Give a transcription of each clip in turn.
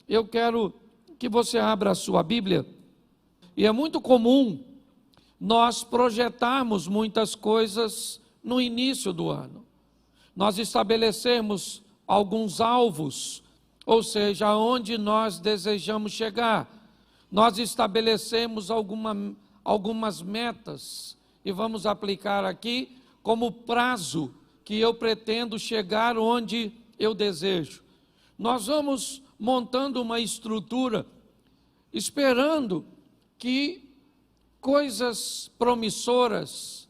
eu quero que você abra a sua Bíblia, e é muito comum nós projetarmos muitas coisas no início do ano. Nós estabelecemos alguns alvos, ou seja, aonde nós desejamos chegar. Nós estabelecemos algumas metas e vamos aplicar aqui como prazo que eu pretendo chegar onde eu desejo. Nós vamos montando uma estrutura, esperando que coisas promissoras,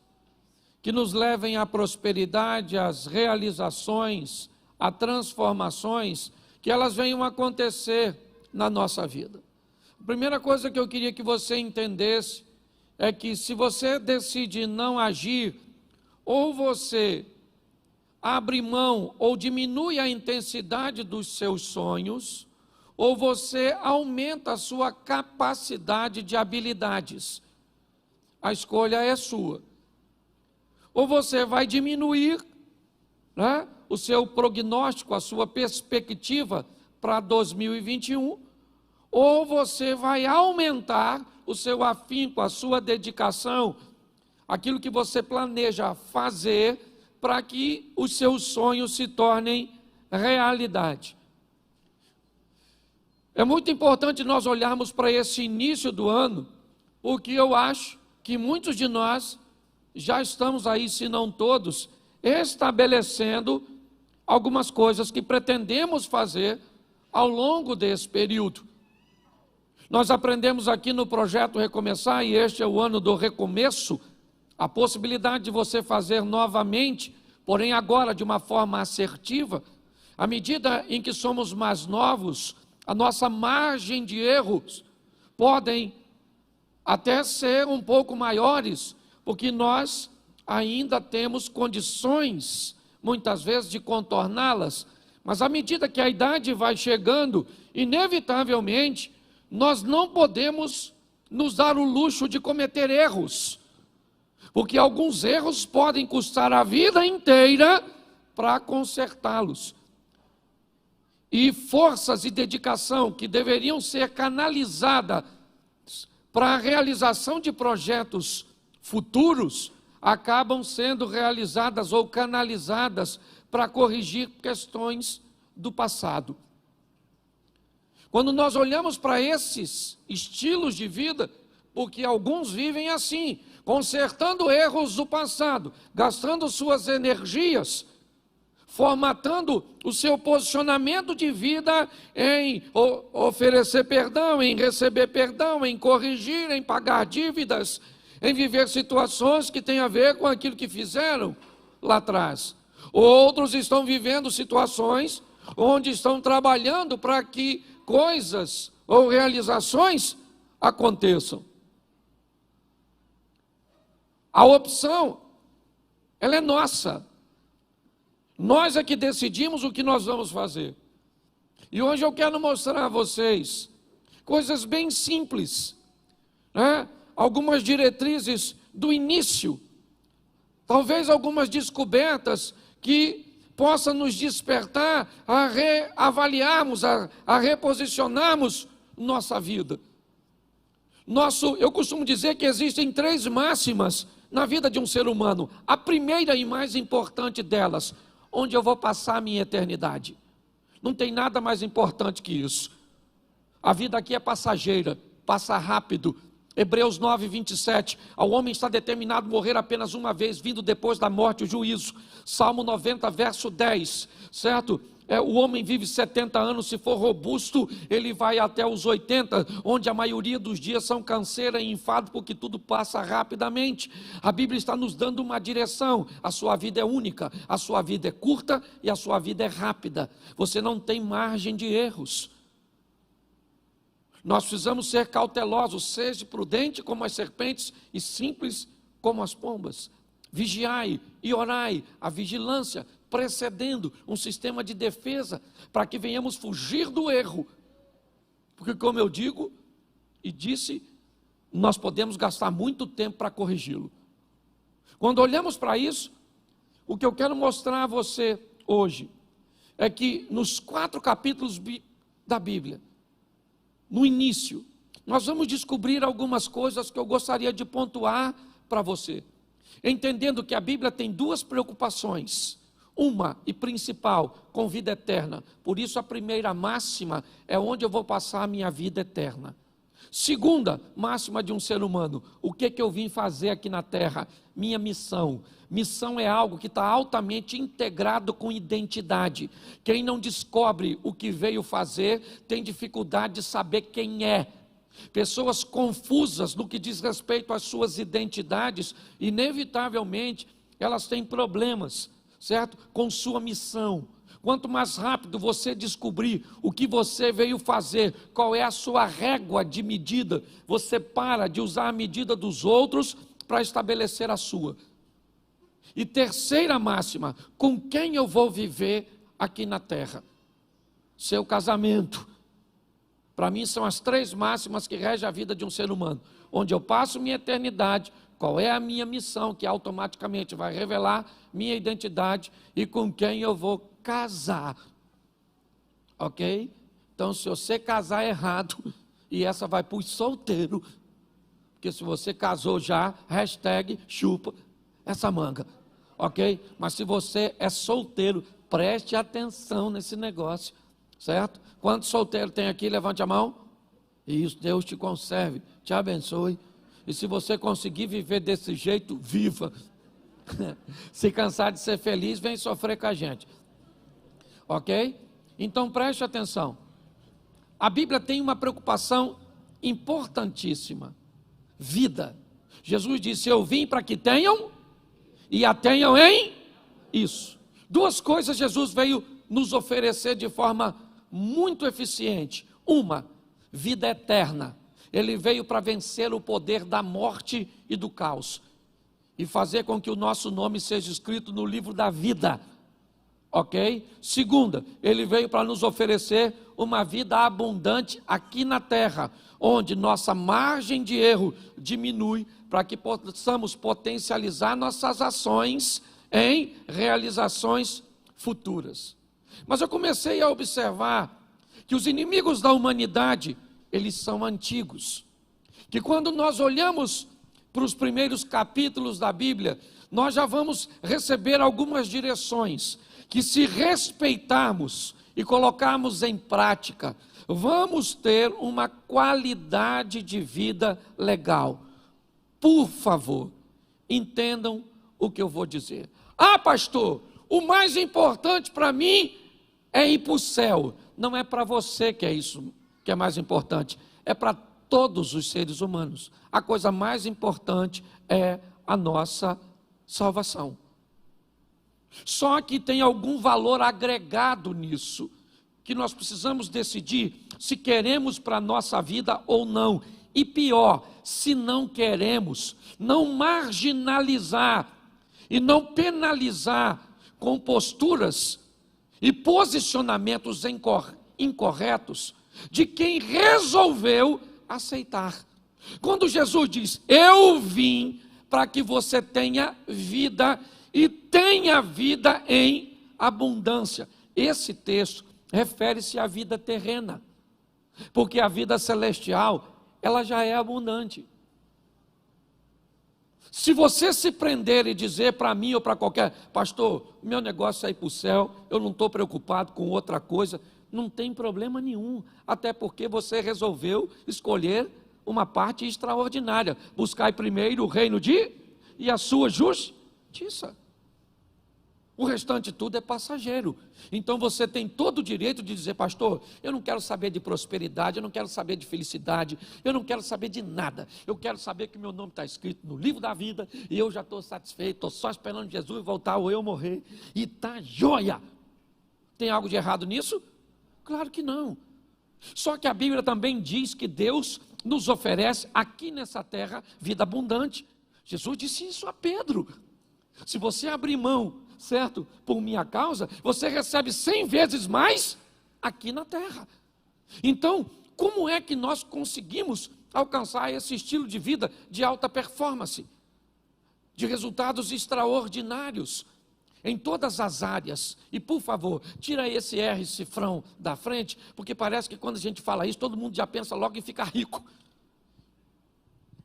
que nos levem à prosperidade, às realizações, a transformações, que elas venham acontecer na nossa vida. A primeira coisa que eu queria que você entendesse é que se você decide não agir, ou você abre mão ou diminui a intensidade dos seus sonhos, ou você aumenta a sua capacidade de habilidades. A escolha é sua. Ou você vai diminuir, né, o seu prognóstico, a sua perspectiva para 2021, ou você vai aumentar o seu afinco, a sua dedicação, aquilo que você planeja fazer para que os seus sonhos se tornem realidade. É muito importante nós olharmos para esse início do ano, porque eu acho que muitos de nós já estamos aí, se não todos, estabelecendo algumas coisas que pretendemos fazer ao longo desse período. Nós aprendemos aqui no projeto Recomeçar, e este é o ano do recomeço, a possibilidade de você fazer novamente, porém agora de uma forma assertiva. À medida em que somos mais novos, a nossa margem de erros podem até ser um pouco maiores, porque nós ainda temos condições, muitas vezes, de contorná-las, mas à medida que a idade vai chegando, inevitavelmente, nós não podemos nos dar o luxo de cometer erros, porque alguns erros podem custar a vida inteira para consertá-los. E forças e dedicação que deveriam ser canalizadas para a realização de projetos futuros, acabam sendo realizadas ou canalizadas para corrigir questões do passado. Quando nós olhamos para esses estilos de vida, porque alguns vivem assim, consertando erros do passado, gastando suas energias, formatando o seu posicionamento de vida em oferecer perdão, em receber perdão, em corrigir, em pagar dívidas, em viver situações que têm a ver com aquilo que fizeram lá atrás. Outros estão vivendo situações onde estão trabalhando para que coisas ou realizações aconteçam. A opção, ela é nossa. Nós é que decidimos o que nós vamos fazer. E hoje eu quero mostrar a vocês coisas bem simples, né? Algumas diretrizes do início, talvez algumas descobertas que possam nos despertar a reavaliarmos, a reposicionarmos nossa vida. Eu costumo dizer que existem 3 máximas na vida de um ser humano. A primeira e mais importante delas: onde eu vou passar a minha eternidade. Não tem nada mais importante que isso. A vida aqui é passageira, passa rápido. Hebreus 9, 27, ao homem está determinado morrer apenas uma vez, vindo depois da morte o juízo. Salmo 90, verso 10, certo? O homem vive 70 anos, se for robusto, ele vai até os 80, onde a maioria dos dias são canseira e enfado, porque tudo passa rapidamente. A Bíblia está nos dando uma direção: a sua vida é única, a sua vida é curta e a sua vida é rápida. Você não tem margem de erros. Nós precisamos ser cautelosos, seja prudente como as serpentes e simples como as pombas. Vigiai e orai, a vigilância precedendo um sistema de defesa, para que venhamos fugir do erro. Porque, como eu digo e disse, nós podemos gastar muito tempo para corrigi-lo. Quando olhamos para isso, o que eu quero mostrar a você hoje é que nos 4 capítulos da Bíblia, no início, nós vamos descobrir algumas coisas que eu gostaria de pontuar para você. Entendendo que a Bíblia tem duas preocupações. Uma e principal, com vida eterna. Por isso a primeira máxima é onde eu vou passar a minha vida eterna. Segunda máxima de um ser humano, o que eu vim fazer aqui na terra? Minha missão. Missão é algo que está altamente integrado com identidade. Quem não descobre o que veio fazer, tem dificuldade de saber quem é. Pessoas confusas no que diz respeito às suas identidades, inevitavelmente elas têm problemas, certo? Com sua missão. Quanto mais rápido você descobrir o que você veio fazer, qual é a sua régua de medida, você para de usar a medida dos outros para estabelecer a sua. E terceira máxima, com quem eu vou viver aqui na terra? Seu casamento. Para mim são as três máximas que regem a vida de um ser humano. Onde eu passo minha eternidade, qual é a minha missão, que automaticamente vai revelar minha identidade, e com quem eu vou casar. Ok? Então, se você casar errado, e essa vai para os solteiros, porque se você casou já, hashtag chupa essa manga. Ok? Mas se você é solteiro, preste atenção nesse negócio. Certo? Quantos solteiros tem aqui? Levante a mão. Isso, Deus te conserve, te abençoe. E se você conseguir viver desse jeito, viva. Se cansar de ser feliz, vem sofrer com a gente. Ok? Então preste atenção. A Bíblia tem uma preocupação importantíssima. Vida. Jesus disse, eu vim para que tenham e a tenham em isso. Duas coisas Jesus veio nos oferecer de forma muito eficiente. Uma, vida eterna. Ele veio para vencer o poder da morte e do caos e fazer com que o nosso nome seja escrito no livro da vida. Ok? Segunda, ele veio para nos oferecer uma vida abundante aqui na terra, onde nossa margem de erro diminui, para que possamos potencializar nossas ações em realizações futuras. Mas eu comecei a observar que os inimigos da humanidade, eles são antigos. Que quando nós olhamos para os primeiros capítulos da Bíblia, nós já vamos receber algumas direções, que se respeitarmos e colocarmos em prática, vamos ter uma qualidade de vida legal. Por favor, entendam o que eu vou dizer. Ah, pastor, o mais importante para mim é ir para o céu. Não é para você que é isso que é mais importante, é para todos os seres humanos. A coisa mais importante é a nossa salvação. Só que tem algum valor agregado nisso, que nós precisamos decidir se queremos para a nossa vida ou não. E pior, se não queremos, não marginalizar e não penalizar com posturas e posicionamentos incorretos de quem resolveu aceitar. Quando Jesus diz, eu vim para que você tenha vida e tenha vida em abundância. Esse texto refere-se à vida terrena, porque a vida celestial, ela já é abundante. Se você se prender e dizer para mim ou para qualquer, pastor, meu negócio é ir para o céu, eu não estou preocupado com outra coisa, não tem problema nenhum, até porque você resolveu escolher uma parte extraordinária, buscar primeiro o reino e a sua justiça. O restante tudo é passageiro. Então você tem todo o direito de dizer, pastor, eu não quero saber de prosperidade, eu não quero saber de felicidade, eu não quero saber de nada. Eu quero saber que meu nome está escrito no livro da vida e eu já estou satisfeito, estou só esperando Jesus voltar ou eu morrer. E está joia. Tem algo de errado nisso? Claro que não. Só que a Bíblia também diz que Deus nos oferece aqui nessa terra vida abundante. Jesus disse isso a Pedro. Se você abrir mão, certo, por minha causa, você recebe 100 vezes mais aqui na terra. Então, como é que nós conseguimos alcançar esse estilo de vida de alta performance, de resultados extraordinários? em todas as áreas. E por favor, tira esse R cifrão da frente, porque parece que quando a gente fala isso, todo mundo já pensa logo em ficar rico.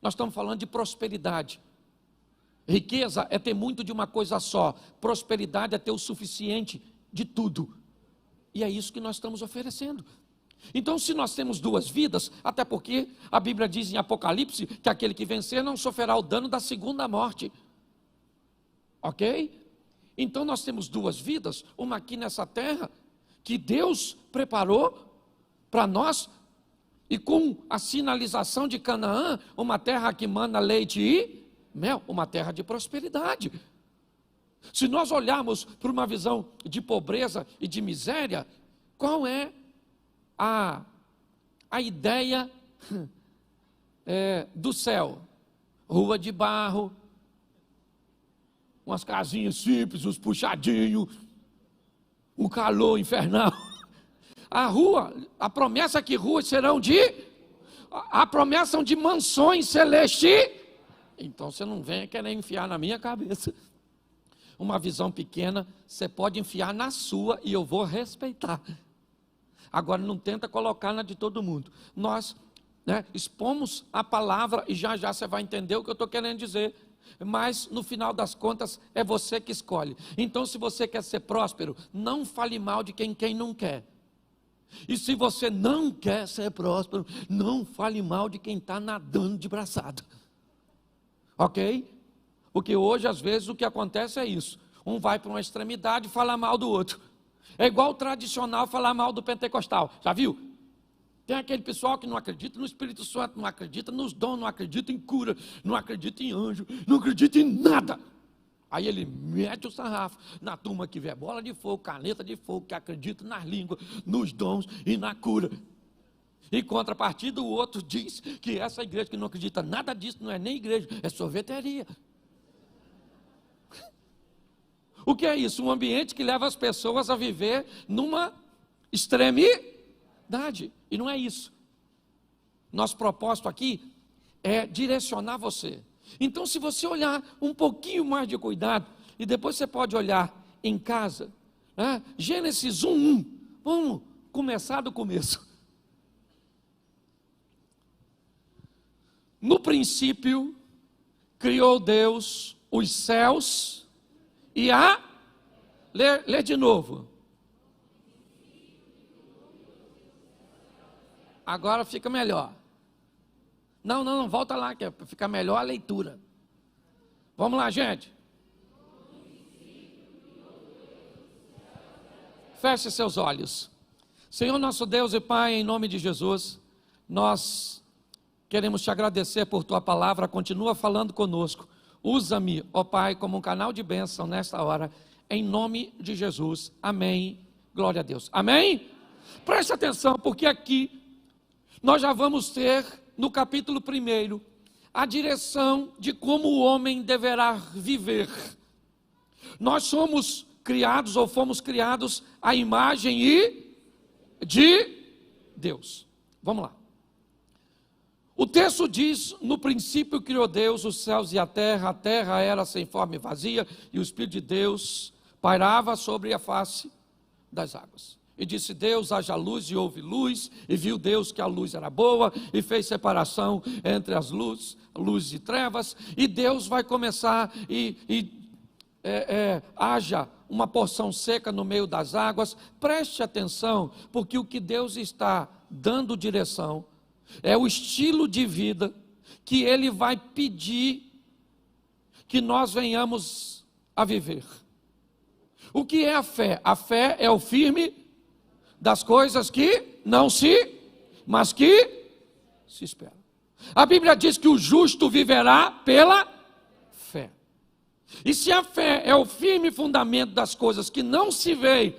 Nós estamos falando de prosperidade. Riqueza é ter muito de uma coisa só. Prosperidade é ter o suficiente de tudo. E é isso que nós estamos oferecendo. Então, se nós temos duas vidas, até porque a Bíblia diz em Apocalipse que aquele que vencer não sofrerá o dano da segunda morte. Ok? Então nós temos duas vidas, uma aqui nessa terra, que Deus preparou para nós, e com a sinalização de Canaã, uma terra que mana leite e mel, uma terra de prosperidade. Se nós olharmos para uma visão de pobreza e de miséria, qual é a ideia do céu? Rua de barro, umas casinhas simples, uns puxadinhos, um calor infernal. A promessa que ruas serão a promessa são de mansões celestes. Então você não vem querer enfiar na minha cabeça. Uma visão pequena, você pode enfiar na sua e eu vou respeitar. Agora não tenta colocar na de todo mundo. Nós expomos a palavra e já já você vai entender o que eu estou querendo dizer. Mas no final das contas é você que escolhe. Então, se você quer ser próspero, não fale mal de quem não quer. E se você não quer ser próspero, não fale mal de quem está nadando de braçada. Ok? Porque hoje, às vezes, o que acontece é isso. Um vai para uma extremidade e fala mal do outro. É igual o tradicional falar mal do pentecostal. Já viu? Tem aquele pessoal que não acredita no Espírito Santo, não acredita nos dons, não acredita em cura, não acredita em anjo, não acredita em nada. Aí ele mete o sarrafo na turma que vê bola de fogo, caneta de fogo, que acredita nas línguas, nos dons e na cura. Em contrapartida, o outro diz que essa igreja que não acredita nada disso não é nem igreja, é sorveteria. O que é isso? Um ambiente que leva as pessoas a viver numa extremidade. E não é isso. Nosso propósito aqui é direcionar você. Então, se você olhar um pouquinho mais de cuidado, e depois você pode olhar em casa, Gênesis 1:1, vamos começar do começo. No princípio, criou Deus os céus e a... Lê de novo. Agora fica melhor. Não, volta lá, que fica melhor a leitura. Vamos lá, gente. Feche seus olhos. Senhor nosso Deus e Pai, em nome de Jesus, nós queremos te agradecer por tua palavra, continua falando conosco. Usa-me, ó Pai, como um canal de bênção nesta hora, em nome de Jesus. Amém. Glória a Deus. Amém? Preste atenção, porque aqui nós já vamos ter, no capítulo 1, a direção de como o homem deverá viver. Nós somos criados, ou fomos criados, à imagem e de Deus. Vamos lá. O texto diz: no princípio criou Deus os céus e a terra era sem forma e vazia, e o Espírito de Deus pairava sobre a face das águas. E disse Deus: haja luz, e houve luz, e viu Deus que a luz era boa, e fez separação entre as luzes e trevas, e Deus vai começar, haja uma porção seca no meio das águas. Preste atenção, porque o que Deus está dando direção é o estilo de vida que Ele vai pedir que nós venhamos a viver. O que é a fé? A fé é o firme das coisas que não mas que se esperam. A Bíblia diz que o justo viverá pela fé. E se a fé é o firme fundamento das coisas que não se veem,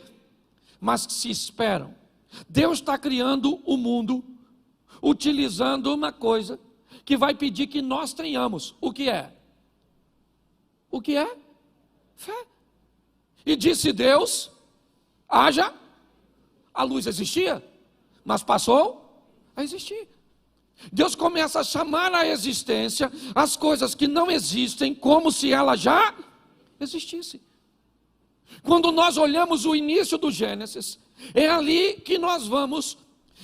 mas que se esperam, Deus está criando o mundo utilizando uma coisa que vai pedir que nós tenhamos. O que é? O que é? Fé. E disse Deus: haja. A luz existia, mas passou a existir. Deus começa a chamar à existência as coisas que não existem como se ela já existisse. Quando nós olhamos o início do Gênesis, é ali que nós vamos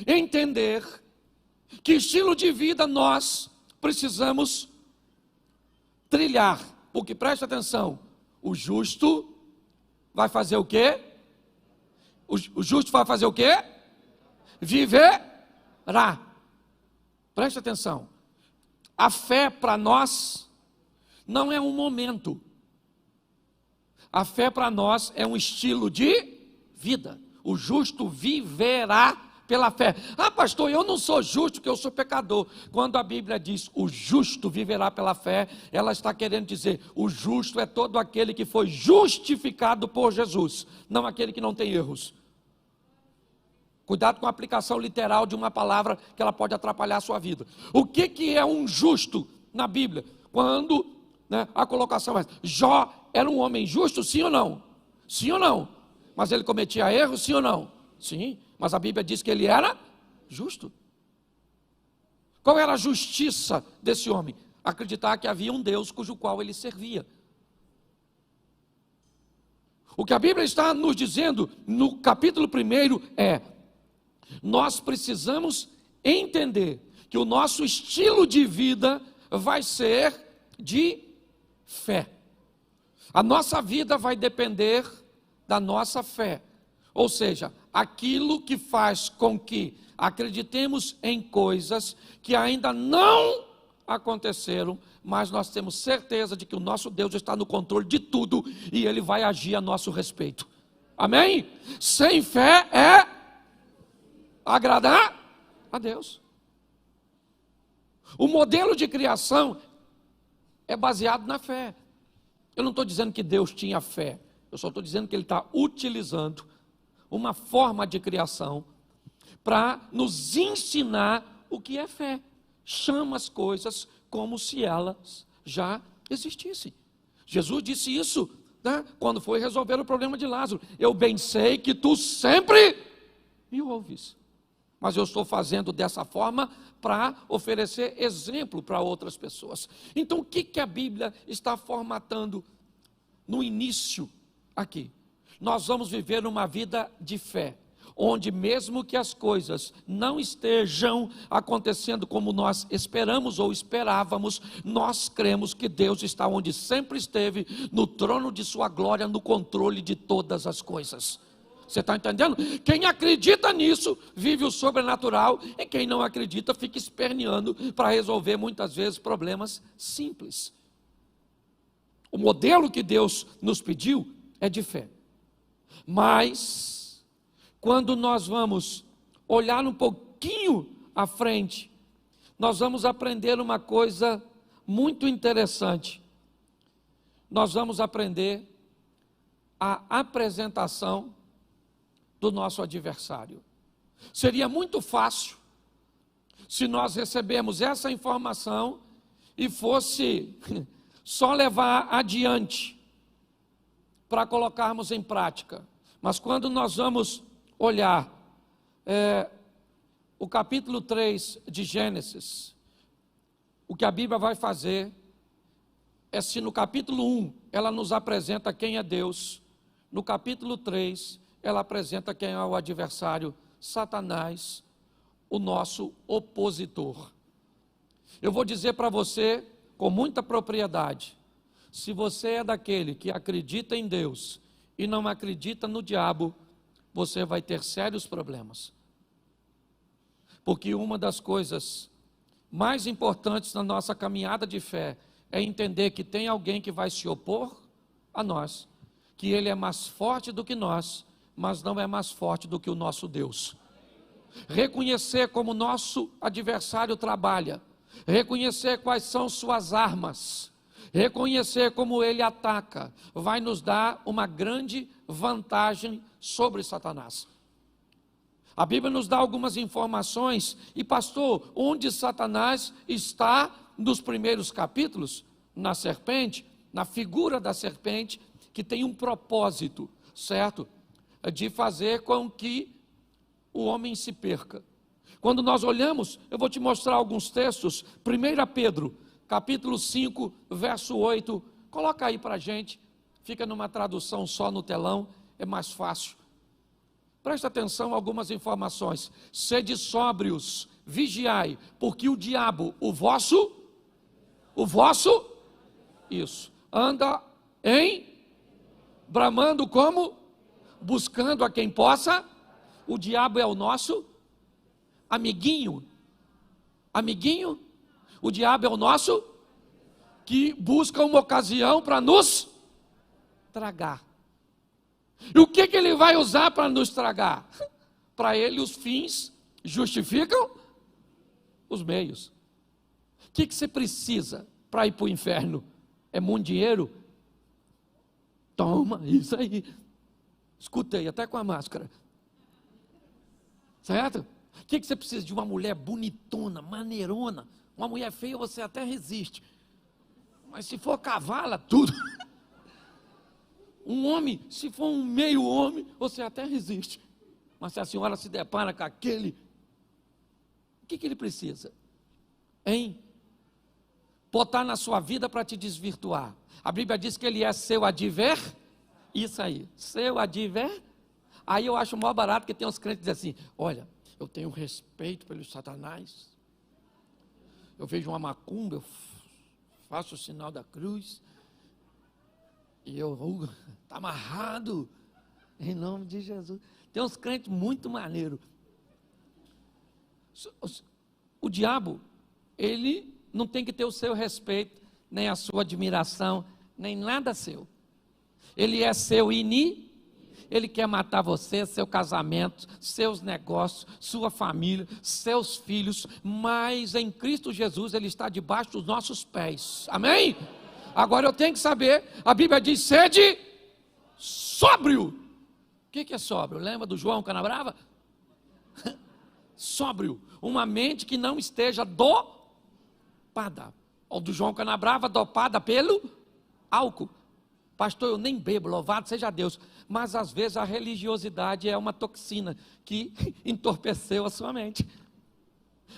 entender que estilo de vida nós precisamos trilhar. Porque preste atenção, o justo vai fazer o quê? O justo vai fazer o quê? Viverá. Preste atenção. A fé para nós não é um momento. A fé para nós é um estilo de vida. O justo viverá pela fé. Ah, pastor, eu não sou justo porque eu sou pecador. Quando a Bíblia diz o justo viverá pela fé, ela está querendo dizer o justo é todo aquele que foi justificado por Jesus, não aquele que não tem erros. Cuidado com a aplicação literal de uma palavra que ela pode atrapalhar a sua vida. O que é um justo na Bíblia? Quando a colocação é: Jó era um homem justo, sim ou não? Sim ou não? Mas ele cometia erros, sim ou não? Sim, mas a Bíblia diz que ele era justo. Qual era a justiça desse homem? Acreditar que havia um Deus cujo qual ele servia. O que a Bíblia está nos dizendo no capítulo 1 é: nós precisamos entender que o nosso estilo de vida vai ser de fé. A nossa vida vai depender da nossa fé. Ou seja, aquilo que faz com que acreditemos em coisas que ainda não aconteceram, mas nós temos certeza de que o nosso Deus está no controle de tudo e Ele vai agir a nosso respeito. Amém? Sem fé é agradar a Deus. O modelo de criação é baseado na fé. Eu não estou dizendo que Deus tinha fé, eu só estou dizendo que Ele está utilizando uma forma de criação para nos ensinar o que é fé. Chama as coisas como se elas já existissem. Jesus disse isso, quando foi resolver o problema de Lázaro: eu bem sei que tu sempre me ouves, mas eu estou fazendo dessa forma para oferecer exemplo para outras pessoas. Então o que a Bíblia está formatando no início aqui? Nós vamos viver uma vida de fé, onde mesmo que as coisas não estejam acontecendo como nós esperamos ou esperávamos, nós cremos que Deus está onde sempre esteve, no trono de sua glória, no controle de todas as coisas. Você está entendendo? Quem acredita nisso vive o sobrenatural, e quem não acredita fica esperneando para resolver muitas vezes problemas simples. O modelo que Deus nos pediu é de fé. Mas quando nós vamos olhar um pouquinho à frente, nós vamos aprender uma coisa muito interessante. Nós vamos aprender a apresentação do nosso adversário. Seria muito fácil se nós recebemos essa informação e fosse só levar adiante para colocarmos em prática. Mas quando nós vamos olhar o capítulo 3 de Gênesis, o que a Bíblia vai fazer é, se no capítulo 1 ela nos apresenta quem é Deus, no capítulo 3 ela apresenta quem é o adversário, Satanás, o nosso opositor. Eu vou dizer para você com muita propriedade: se você é daquele que acredita em Deus e não acredita no diabo, você vai ter sérios problemas. Porque uma das coisas mais importantes na nossa caminhada de fé é entender que tem alguém que vai se opor a nós, que ele é mais forte do que nós, mas não é mais forte do que o nosso Deus. Reconhecer como nosso adversário trabalha, reconhecer quais são suas armas, reconhecer como ele ataca, vai nos dar uma grande vantagem sobre Satanás. A Bíblia nos dá algumas informações. E pastor, onde Satanás está nos primeiros capítulos? Na serpente, na figura da serpente, que tem um propósito, certo? De fazer com que o homem se perca. Quando nós olhamos, eu vou te mostrar alguns textos. 1 Pedro, capítulo 5, verso 8, coloca aí para a gente, fica numa tradução só no telão, é mais fácil. Presta atenção a algumas informações. Sede sóbrios, vigiai, porque o diabo, o vosso, isso, anda bramando como? Buscando a quem possa. O diabo é o nosso amiguinho. Amiguinho? O diabo é o nosso que busca uma ocasião para nos tragar. E o que ele vai usar para nos tragar? Para ele os fins justificam os meios. O que você precisa para ir para o inferno? É muito dinheiro? Toma, isso aí. Escutei, até com a máscara. Certo? O que você precisa? De uma mulher bonitona, maneirona. Uma mulher feia você até resiste. Mas se for cavala, tudo. Um homem, se for um meio homem, você até resiste. Mas se a senhora se depara com aquele, o que ele precisa? Botar na sua vida para te desvirtuar. A Bíblia diz que ele é seu isso aí, seu Aí eu acho maior barato que tem uns crentes que dizem assim, olha, eu tenho respeito pelo Satanás, eu vejo uma macumba, eu faço o sinal da cruz, e eu, está amarrado, em nome de Jesus. Tem uns crentes muito maneiros. O diabo, ele não tem que ter o seu respeito, nem a sua admiração, nem nada seu. Ele é seu ele quer matar você, seu casamento, seus negócios, sua família, seus filhos, mas em Cristo Jesus ele está debaixo dos nossos pés. Amém? Agora eu tenho que saber, a Bíblia diz, sede sóbrio. O que é sóbrio? Lembra do João Canabrava? Sóbrio, uma mente que não esteja dopada. Ou do João Canabrava, dopada pelo álcool. Pastor, eu nem bebo, louvado seja Deus. Mas às vezes a religiosidade é uma toxina que entorpeceu a sua mente.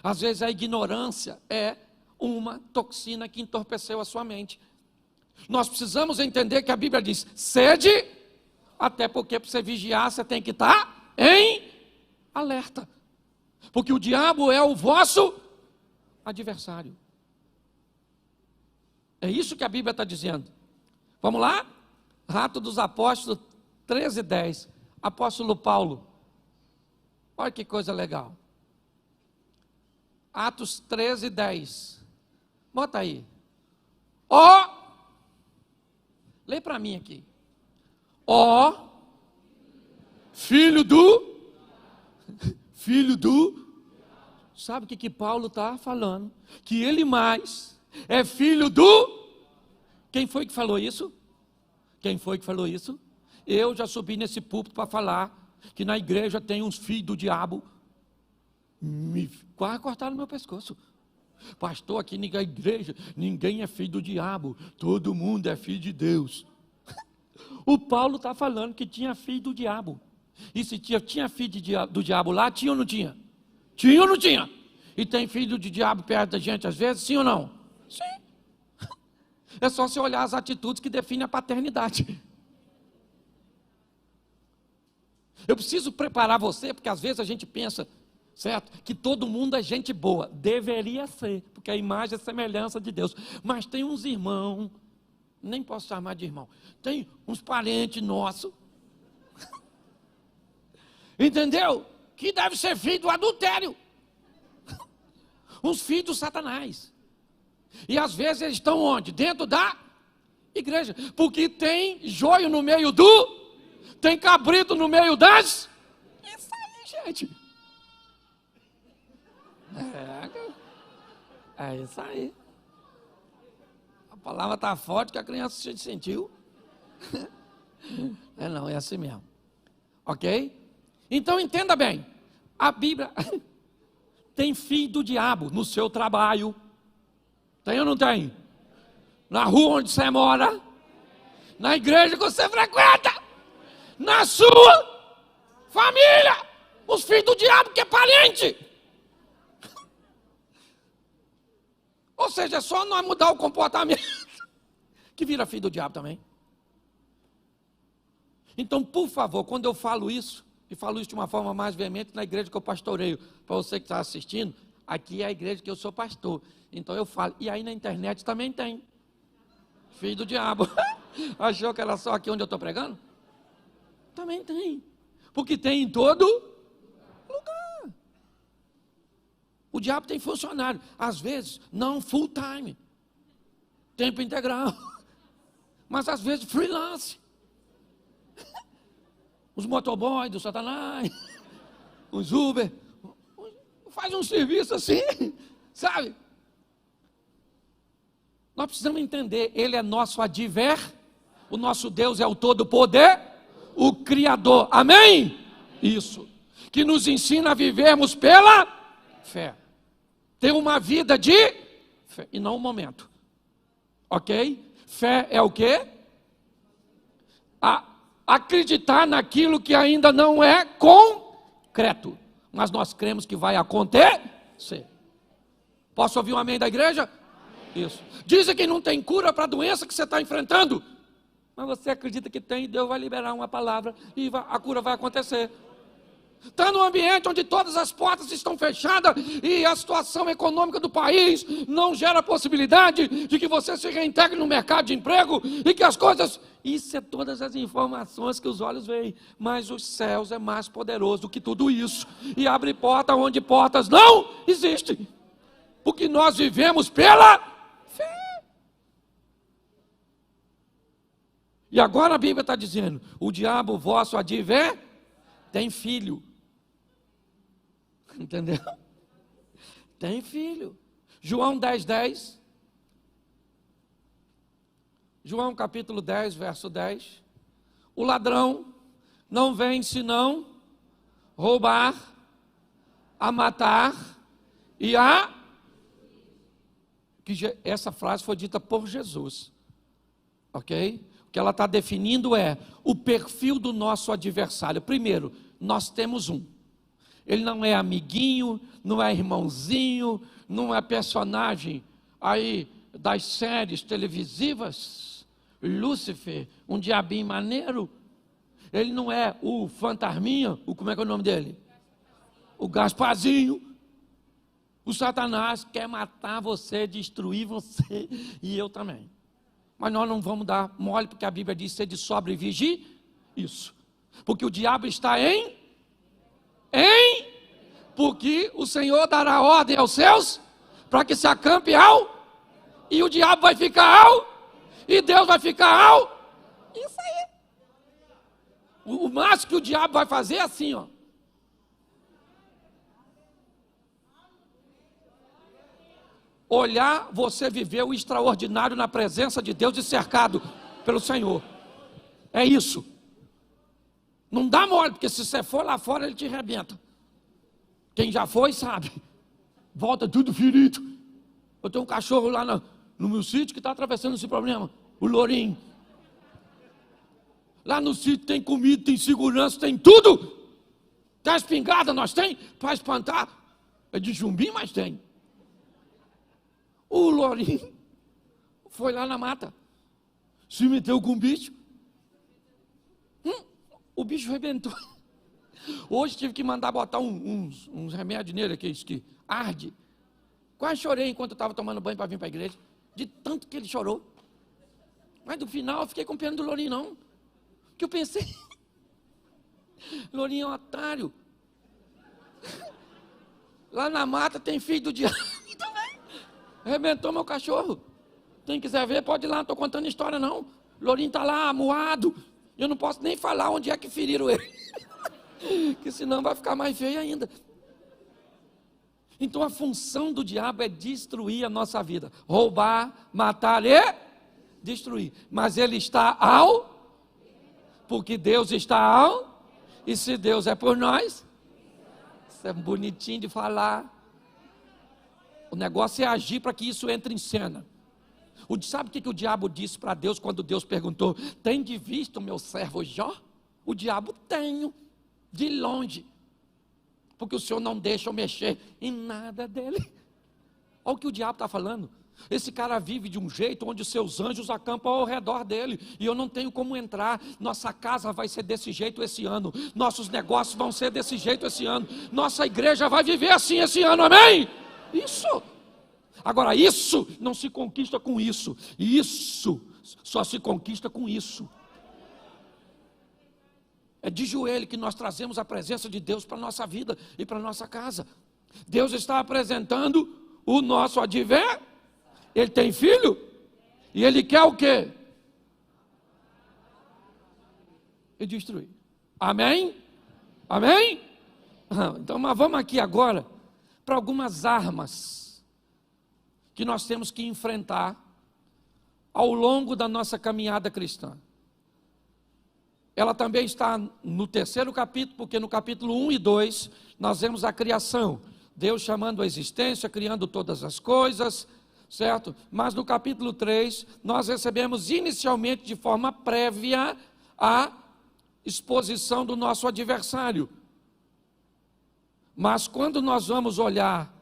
Às vezes a ignorância é uma toxina que entorpeceu a sua mente. Nós precisamos entender que a Bíblia diz, sede, até porque para você vigiar você tem que estar em alerta. Porque o diabo é o vosso adversário. É isso que a Bíblia está dizendo. Vamos lá? Atos dos Apóstolos 13:10. Apóstolo Paulo. Olha que coisa legal. Atos 13:10. Bota aí. Lê para mim aqui. Filho do. Sabe o que Paulo está falando? Que ele mais é filho do. Quem foi que falou isso? Eu já subi nesse púlpito para falar que na igreja tem uns filhos do diabo. Quase cortaram meu pescoço. Pastor, aqui na igreja ninguém é filho do diabo, todo mundo é filho de Deus. O Paulo está falando que tinha filho do diabo. E se tinha filho do diabo lá, tinha ou não tinha? Tinha ou não tinha? E tem filho de diabo perto da gente às vezes, sim ou não? Sim. É só você olhar as atitudes que definem a paternidade. Eu preciso preparar você, porque às vezes a gente pensa, certo, que todo mundo é gente boa. Deveria ser, porque a imagem é a semelhança de Deus. Mas tem uns irmãos, nem posso chamar de irmão, tem uns parentes nossos, entendeu? Que deve ser filho do adultério. Uns filhos do Satanás. E às vezes eles estão onde? Dentro da igreja. Porque tem joio no meio tem cabrito no meio das. Isso aí, gente. É isso aí. A palavra está forte que a criança se sentiu. É assim mesmo. Ok? Então entenda bem. A Bíblia tem filho do diabo no seu trabalho. Tem ou não tem? Na rua onde você mora, na igreja que você frequenta, na sua família, os filhos do diabo que é parente. Ou seja, é só nós mudar o comportamento que vira filho do diabo também. Então, por favor, quando eu falo isso, e falo isso de uma forma mais veemente na igreja que eu pastoreio, para você que está assistindo, aqui é a igreja que eu sou pastor. Então eu falo, e aí na internet também tem. Filho do diabo. Achou que era só aqui onde eu estou pregando? Também tem. Porque tem em todo lugar. O diabo tem funcionário. Às vezes, não full time. Tempo integral. Mas às vezes freelance. Os motoboys do Satanás. Os Uber. Faz um serviço assim, sabe? Nós precisamos entender, Ele é nosso o nosso Deus é o Todo-Poder, o Criador, amém? Isso, que nos ensina a vivermos pela fé, ter uma vida de fé, e não um momento, ok? Fé é o quê? Acreditar naquilo que ainda não é concreto, mas nós cremos que vai acontecer. Posso ouvir um amém da igreja? Isso. Dizem que não tem cura para a doença que você está enfrentando, mas você acredita que tem, e Deus vai liberar uma palavra e a cura vai acontecer. Está num ambiente onde todas as portas estão fechadas e a situação econômica do país não gera possibilidade de que você se reintegre no mercado de emprego e que as coisas... Isso é todas as informações que os olhos veem, mas os céus é mais poderoso do que tudo isso e abre porta onde portas não existem, porque nós vivemos pela fé. E agora a Bíblia está dizendo, o diabo vosso adver tem filho. Entendeu? Tem filho. João 10:10. João capítulo 10, verso 10. O ladrão não vem senão roubar, a matar e a... Essa frase foi dita por Jesus. Ok? O que ela está definindo é o perfil do nosso adversário. Primeiro, nós temos um. Ele não é amiguinho, não é irmãozinho, não é personagem aí das séries televisivas, Lúcifer, um diabinho maneiro. Ele não é o fantasminha, como é que é o nome dele? O Gasparzinho. O Satanás quer matar você, destruir você, e eu também. Mas nós não vamos dar mole, porque a Bíblia diz ser de sobra e vigie. Isso. Porque o diabo está porque o Senhor dará ordem aos céus para que se acampe e o diabo vai ficar e Deus vai ficar Isso aí. O máximo que o diabo vai fazer é assim, ó. Olhar você viver o extraordinário na presença de Deus e cercado pelo Senhor. É isso. Não dá mole, porque se você for lá fora, ele te arrebenta. Quem já foi, sabe. Volta tudo ferido. Eu tenho um cachorro lá no meu sítio que está atravessando esse problema. O lourinho. Lá no sítio tem comida, tem segurança, tem tudo. Tem espingarda, nós tem, para espantar. É de zumbi, mas tem. O lourinho foi lá na mata. Se meteu com o bicho. O bicho arrebentou. Hoje tive que mandar botar uns remédios nele aqui, que arde. Quase chorei enquanto eu estava tomando banho para vir para a igreja. De tanto que ele chorou. Mas no final eu fiquei com pena do lourinho não. Que eu pensei, lourinho é um otário. Lá na mata tem filho do diabo. Arrebentou meu cachorro. Quem quiser ver, pode ir lá, não estou contando história não. Lourinho está lá, amuado. Eu não posso nem falar onde é que feriram ele. Que senão vai ficar mais feio ainda. Então a função do diabo é destruir a nossa vida. Roubar, matar e destruir. Mas ele está porque Deus está e se Deus é por nós, isso é bonitinho de falar. O negócio é agir para que isso entre em cena. Sabe o que o diabo disse para Deus quando Deus perguntou: tem de vista o meu servo Jó? O diabo: tenho, de longe, porque o Senhor não deixa eu mexer em nada dele. Olha o que o diabo está falando. Esse cara vive de um jeito onde seus anjos acampam ao redor dele, e eu não tenho como entrar. Nossa casa vai ser desse jeito esse ano, nossos negócios vão ser desse jeito esse ano, nossa igreja vai viver assim esse ano, amém? Isso. Agora, isso não se conquista com isso, isso só se conquista com isso. É de joelho que nós trazemos a presença de Deus para a nossa vida e para a nossa casa. Deus está apresentando o nosso adversário. Ele tem filho? E ele quer o quê? E destruir. Amém? Amém? Então, mas vamos aqui agora para algumas armas que nós temos que enfrentar ao longo da nossa caminhada cristã. Ela também está no terceiro capítulo, porque no capítulo 1 e 2 nós vemos a criação. Deus chamando a existência, criando todas as coisas, certo? Mas no capítulo 3 nós recebemos inicialmente de forma prévia a exposição do nosso adversário. Mas quando nós vamos olhar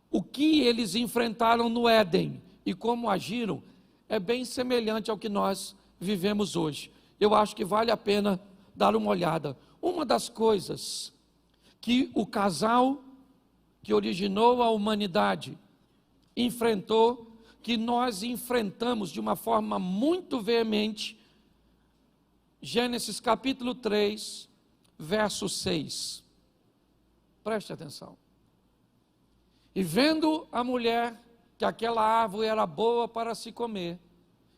o que eles enfrentaram no Éden e como agiram, é bem semelhante ao que nós vivemos hoje. Eu acho que vale a pena dar uma olhada. Uma das coisas que o casal que originou a humanidade enfrentou, que nós enfrentamos de uma forma muito veemente, Gênesis capítulo 3, verso 6. Preste atenção. E vendo a mulher que aquela árvore era boa para se comer,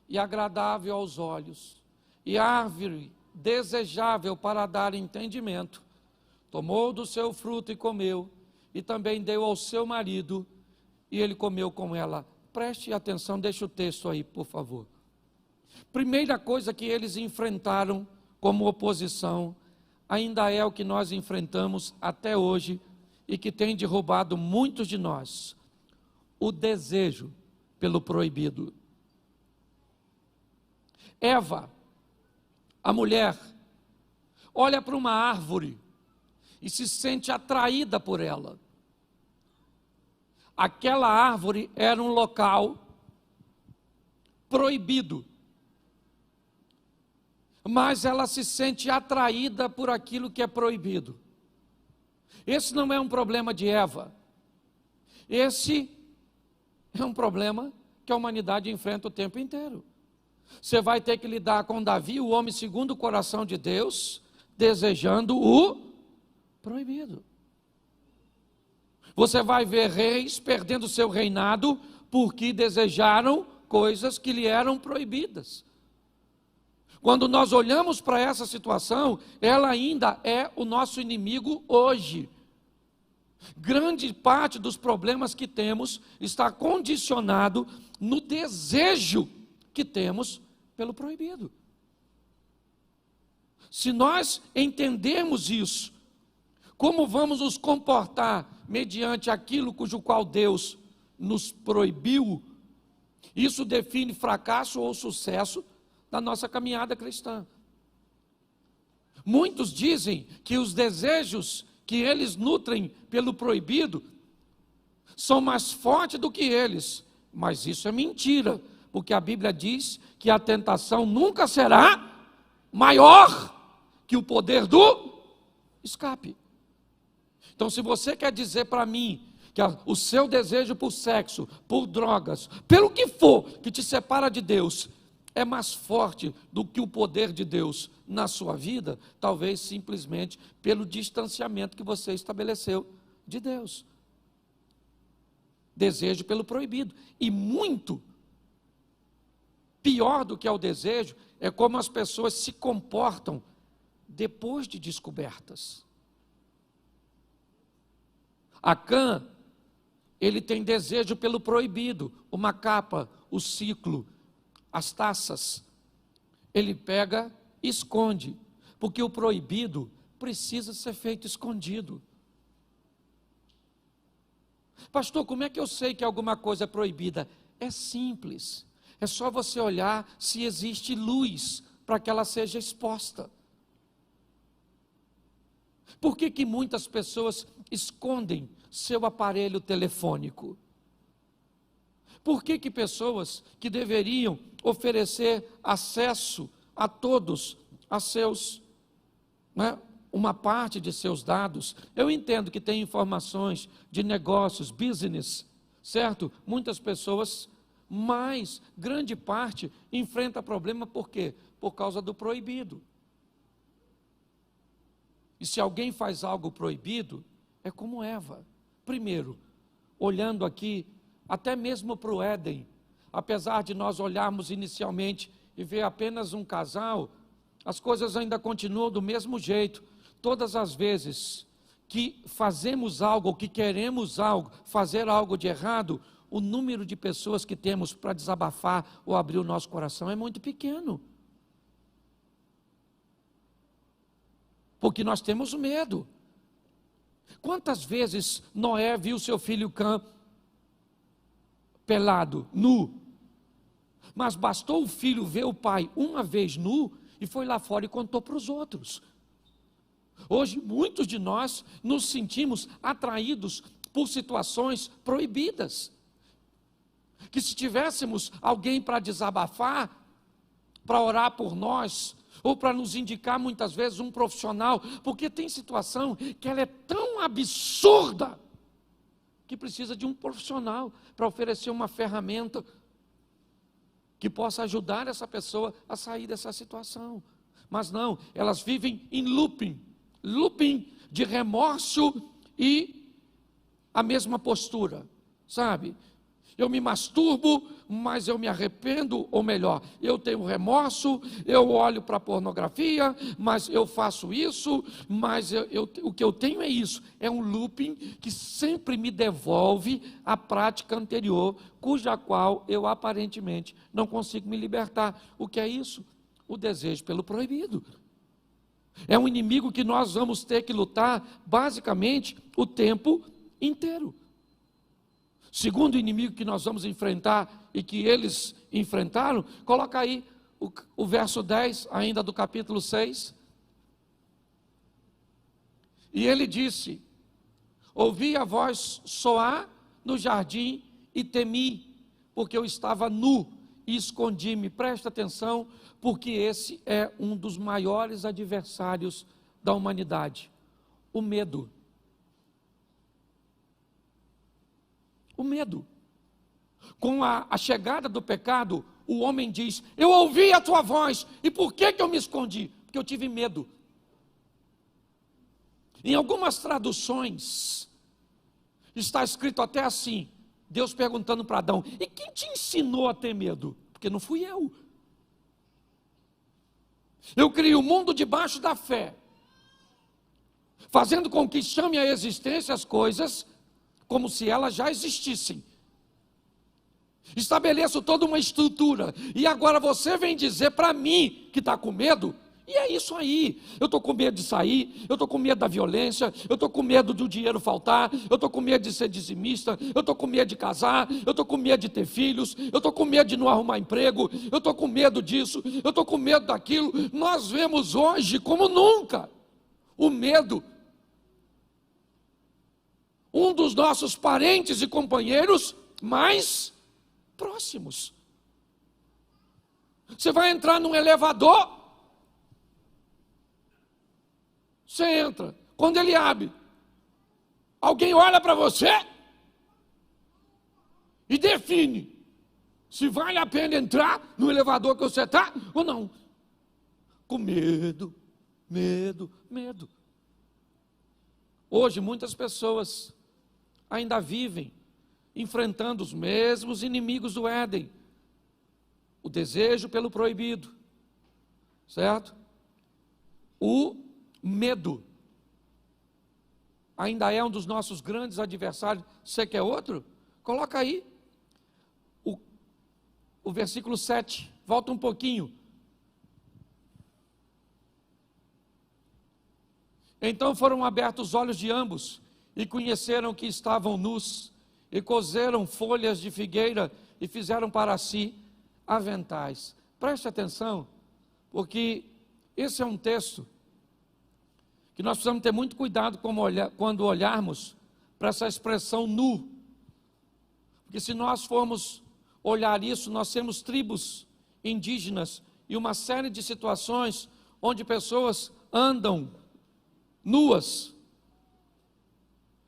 e agradável aos olhos, e árvore desejável para dar entendimento, tomou do seu fruto e comeu, e também deu ao seu marido, e ele comeu com ela. Preste atenção, deixa o texto aí, por favor. Primeira coisa que eles enfrentaram como oposição, ainda é o que nós enfrentamos até hoje, e que tem derrubado muitos de nós: o desejo pelo proibido. Eva, a mulher, olha para uma árvore e se sente atraída por ela. Aquela árvore era um local proibido, mas ela se sente atraída por aquilo que é proibido. Esse não é um problema de Eva, esse é um problema que a humanidade enfrenta o tempo inteiro. Você vai ter que lidar com Davi, o homem segundo o coração de Deus, desejando o proibido. Você vai ver reis perdendo seu reinado porque desejaram coisas que lhe eram proibidas. Quando nós olhamos para essa situação, ela ainda é o nosso inimigo hoje. Grande parte dos problemas que temos está condicionado no desejo que temos pelo proibido. Se nós entendermos isso, como vamos nos comportar mediante aquilo cujo qual Deus nos proibiu, isso define fracasso ou sucesso da nossa caminhada cristã. Muitos dizem que os desejos que eles nutrem pelo proibido são mais fortes do que eles, mas isso é mentira, porque a Bíblia diz que a tentação nunca será maior que o poder do escape. Então, se você quer dizer para mim que o seu desejo por sexo, por drogas, pelo que for que te separa de Deus, é mais forte do que o poder de Deus na sua vida, talvez simplesmente pelo distanciamento que você estabeleceu de Deus. Desejo pelo proibido. E muito pior do que é o desejo, é como as pessoas se comportam depois de descobertas. Acã, ele tem desejo pelo proibido, uma capa, o ciclo, as taças. Ele pega e esconde, porque o proibido precisa ser feito escondido. Pastor, como é que eu sei que alguma coisa é proibida? É simples, é só você olhar se existe luz para que ela seja exposta. Por que muitas pessoas escondem seu aparelho telefônico? Por que pessoas que deveriam oferecer acesso a todos, a seus, né, uma parte de seus dados? Eu entendo que tem informações de negócios, business, certo? Muitas pessoas, mas grande parte enfrenta problema por quê? Por causa do proibido. E se alguém faz algo proibido, é como Eva. Primeiro, olhando aqui, até mesmo para o Éden, apesar de nós olharmos inicialmente e ver apenas um casal, as coisas ainda continuam do mesmo jeito. Todas as vezes que fazemos algo, ou que queremos algo, fazer algo de errado, o número de pessoas que temos para desabafar ou abrir o nosso coração é muito pequeno. Porque nós temos medo. Quantas vezes Noé viu seu filho Cã pelado, nu? Mas bastou o filho ver o pai uma vez nu e foi lá fora e contou para os outros. Hoje, muitos de nós nos sentimos atraídos por situações proibidas. Que se tivéssemos alguém para desabafar, para orar por nós, ou para nos indicar muitas vezes um profissional, porque tem situação que ela é tão absurda, que precisa de um profissional para oferecer uma ferramenta que possa ajudar essa pessoa a sair dessa situação. Mas não, elas vivem em looping de remorso e a mesma postura, sabe? Eu me masturbo, mas eu me arrependo, ou melhor, eu tenho remorso, eu olho para a pornografia, mas eu faço isso, mas o que eu tenho é isso, é um looping que sempre me devolve a prática anterior, cuja qual eu aparentemente não consigo me libertar. O que é isso? O desejo pelo proibido. É um inimigo que nós vamos ter que lutar basicamente o tempo inteiro. Segundo inimigo que nós vamos enfrentar e que eles enfrentaram, coloca aí o verso 10, ainda do capítulo 6. E ele disse: ouvi a voz soar no jardim e temi, porque eu estava nu e escondi-me. Presta atenção, porque esse é um dos maiores adversários da humanidade: o medo. O medo. Com a chegada do pecado, o homem diz: eu ouvi a tua voz, e por que eu me escondi? Porque eu tive medo. Em algumas traduções, está escrito até assim, Deus perguntando para Adão: e quem te ensinou a ter medo? Porque não fui eu. Eu criei o mundo debaixo da fé, fazendo com que chame à existência as coisas como se elas já existissem. Estabeleço toda uma estrutura, e agora você vem dizer para mim que está com medo? E é isso aí. Eu estou com medo de sair, eu estou com medo da violência, eu estou com medo do dinheiro faltar, eu estou com medo de ser dizimista, eu estou com medo de casar, eu estou com medo de ter filhos, eu estou com medo de não arrumar emprego, eu estou com medo disso, eu estou com medo daquilo. Nós vemos hoje, como nunca, o medo. Um dos nossos parentes e companheiros mais próximos. Você vai entrar num elevador, você entra, quando ele abre, alguém olha para você e define se vale a pena entrar no elevador que você está ou não. Com medo, medo, medo. Hoje muitas pessoas ainda vivem enfrentando os mesmos inimigos do Éden, o desejo pelo proibido, certo? O medo ainda é um dos nossos grandes adversários. Você quer outro? Coloca aí o versículo 7, volta um pouquinho. Então foram abertos os olhos de ambos, e conheceram que estavam nus, e coseram folhas de figueira, e fizeram para si aventais. Preste atenção, porque esse é um texto que nós precisamos ter muito cuidado quando olharmos para essa expressão nu. Porque se nós formos olhar isso, nós temos tribos indígenas e uma série de situações onde pessoas andam nuas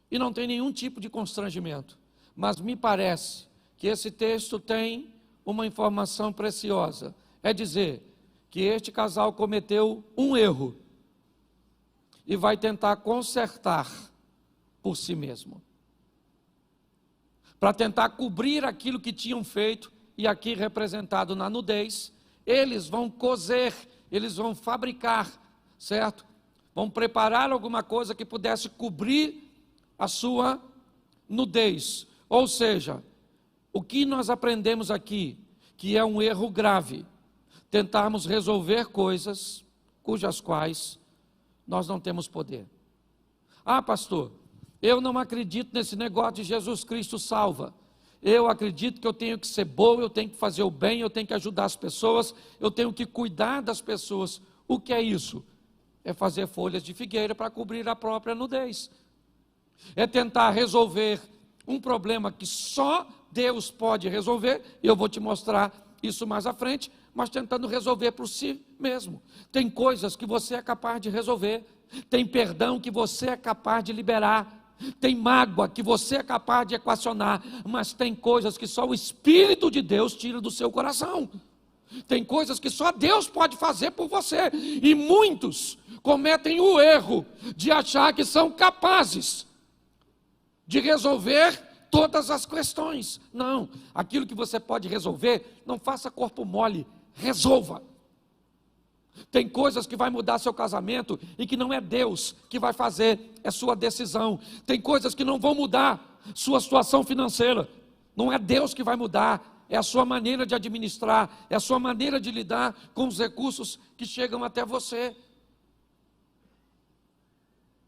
e não tem nenhum tipo de constrangimento. Mas me parece que esse texto tem uma informação preciosa. É dizer que este casal cometeu um erro e vai tentar consertar por si mesmo, para tentar cobrir aquilo que tinham feito, e aqui representado na nudez. Eles vão coser, eles vão fabricar, certo? Vão preparar alguma coisa que pudesse cobrir a sua nudez. Ou seja, o que nós aprendemos aqui, que é um erro grave, tentarmos resolver coisas cujas quais nós não temos poder. Ah, pastor, eu não acredito nesse negócio de Jesus Cristo salva. Eu acredito que eu tenho que ser bom, eu tenho que fazer o bem, eu tenho que ajudar as pessoas, eu tenho que cuidar das pessoas. O que é isso? É fazer folhas de figueira para cobrir a própria nudez. É tentar resolver um problema que só Deus pode resolver. Eu vou te mostrar isso mais à frente, mas tentando resolver por si mesmo. Tem coisas que você é capaz de resolver, tem perdão que você é capaz de liberar, tem mágoa que você é capaz de equacionar, mas tem coisas que só o Espírito de Deus tira do seu coração. Tem coisas que só Deus pode fazer por você, e muitos cometem o erro de achar que são capazes de resolver todas as questões. Não, aquilo que você pode resolver, não faça corpo mole, resolva. Tem coisas que vai mudar seu casamento e que não é Deus que vai fazer, é sua decisão. Tem coisas que não vão mudar sua situação financeira, não é Deus que vai mudar, é a sua maneira de administrar, é a sua maneira de lidar com os recursos que chegam até você.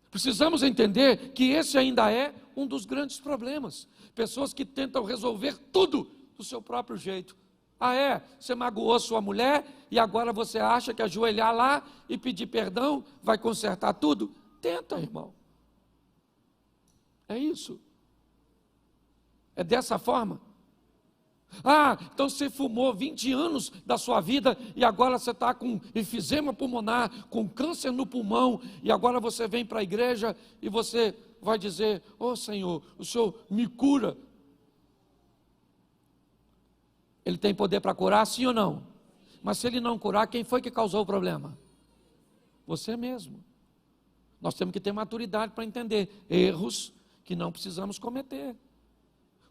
Precisamos entender que esse ainda é um dos grandes problemas. Pessoas que tentam resolver tudo do seu próprio jeito. Ah, é? Você magoou sua mulher e agora você acha que ajoelhar lá e pedir perdão vai consertar tudo? Tenta, irmão. É isso. É dessa forma. Ah, então você fumou 20 anos da sua vida e agora você está com enfisema pulmonar, com câncer no pulmão, e agora você vem para a igreja e você vai dizer: "Ô Senhor, o Senhor me cura". Ele tem poder para curar, sim ou não? Mas se ele não curar, quem foi que causou o problema? Você mesmo. Nós temos que ter maturidade para entender erros que não precisamos cometer.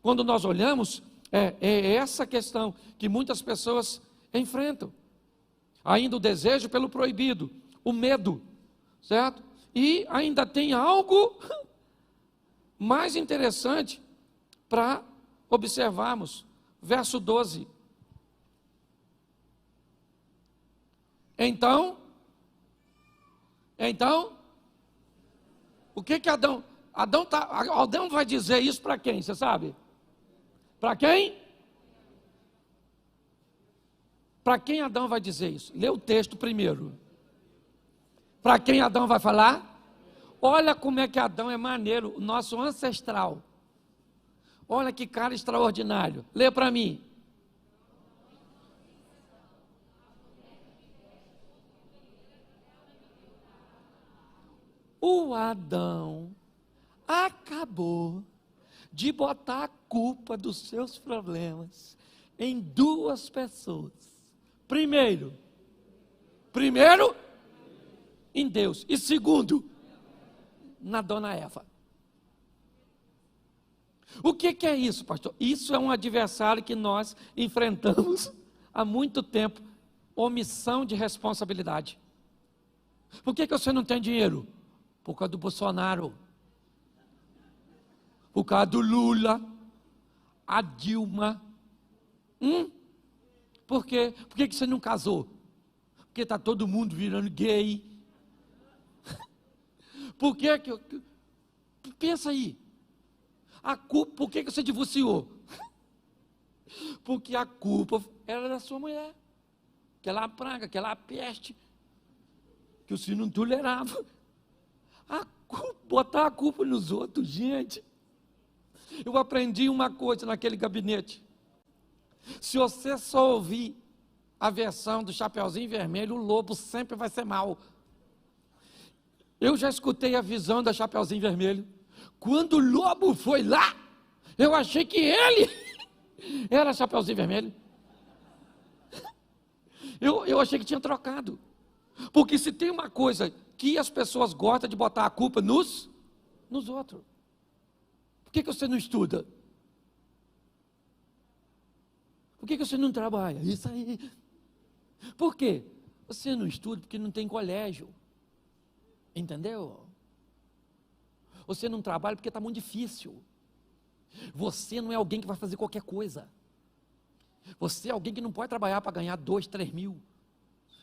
Quando nós olhamos, é essa questão que muitas pessoas enfrentam. Ainda o desejo pelo proibido, o medo, certo? E ainda tem algo mais interessante para observarmos. Verso 12. Então, o que Adão vai dizer isso para quem, você sabe? Para quem? Para quem Adão vai dizer isso? Lê o texto primeiro. Para quem Adão vai falar? Olha como é que Adão é maneiro, o nosso ancestral. Olha que cara extraordinário. Lê para mim. O Adão acabou de botar a culpa dos seus problemas em duas pessoas. Primeiro, em Deus. E segundo, na dona Eva. O que é isso, pastor? Isso é um adversário que nós enfrentamos há muito tempo. Omissão de responsabilidade. Por que você não tem dinheiro? Por causa do Bolsonaro. Por causa do Lula. A Dilma. Por quê? Por que você não casou? Porque está todo mundo virando gay. Por que pensa aí. A culpa, por que você divorciou? Porque a culpa era da sua mulher. Aquela praga, aquela peste, que o senhor não tolerava. Botar a culpa nos outros, gente. Eu aprendi uma coisa naquele gabinete. Se você só ouvir a versão do Chapeuzinho Vermelho, o lobo sempre vai ser mau. Eu já escutei a visão da Chapeuzinho Vermelho. Quando o lobo foi lá, eu achei que ele era Chapeuzinho Vermelho. Eu achei que tinha trocado. Porque se tem uma coisa que as pessoas gostam de botar a culpa nos outros. Por que você não estuda? Por que você não trabalha? Isso aí. Por quê? Você não estuda porque não tem colégio. Entendeu? Você não trabalha porque está muito difícil. Você não é alguém que vai fazer qualquer coisa. Você é alguém que não pode trabalhar para ganhar 2, 3 mil.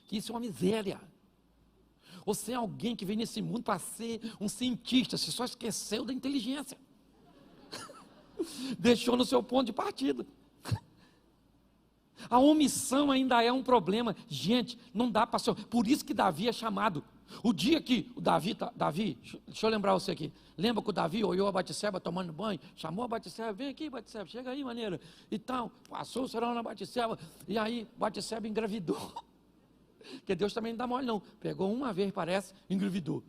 Que isso é uma miséria. Você é alguém que vem nesse mundo para ser um cientista. Você só esqueceu da inteligência. Deixou no seu ponto de partida. A omissão ainda é um problema. Gente, não dá para ser. Por isso que Davi é chamado. O dia que o Davi, deixa eu lembrar você aqui. Lembra que o Davi olhou a Batseba tomando banho? Chamou a Batseba, vem aqui Batseba, chega aí maneira. E tal, passou o serão na Batseba. E aí Batseba engravidou. Porque Deus também não dá mole não. Pegou uma vez, parece, engravidou.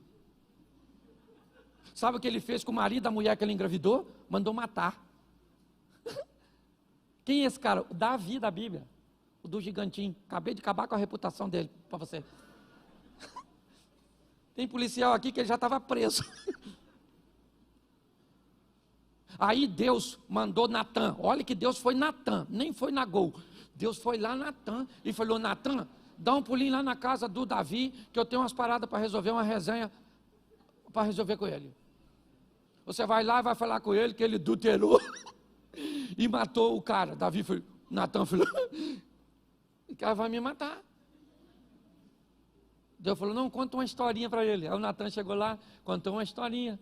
Sabe o que ele fez com o marido da mulher que ele engravidou? Mandou matar. Quem é esse cara? O Davi da Bíblia. O do gigantinho. Acabei de acabar com a reputação dele para você. Tem policial aqui que ele já estava preso. Aí Deus mandou Natan. Olha que Deus foi Natan, nem foi Nagol. Deus foi lá Natan e falou: Natan, dá um pulinho lá na casa do Davi, que eu tenho umas paradas para resolver, uma resenha para resolver com ele. Você vai lá e vai falar com ele que ele adulterou e matou o cara. Davi foi, Natan falou: o cara vai me matar. Deus falou: não, conta uma historinha para ele. Aí o Natan chegou lá, contou uma historinha,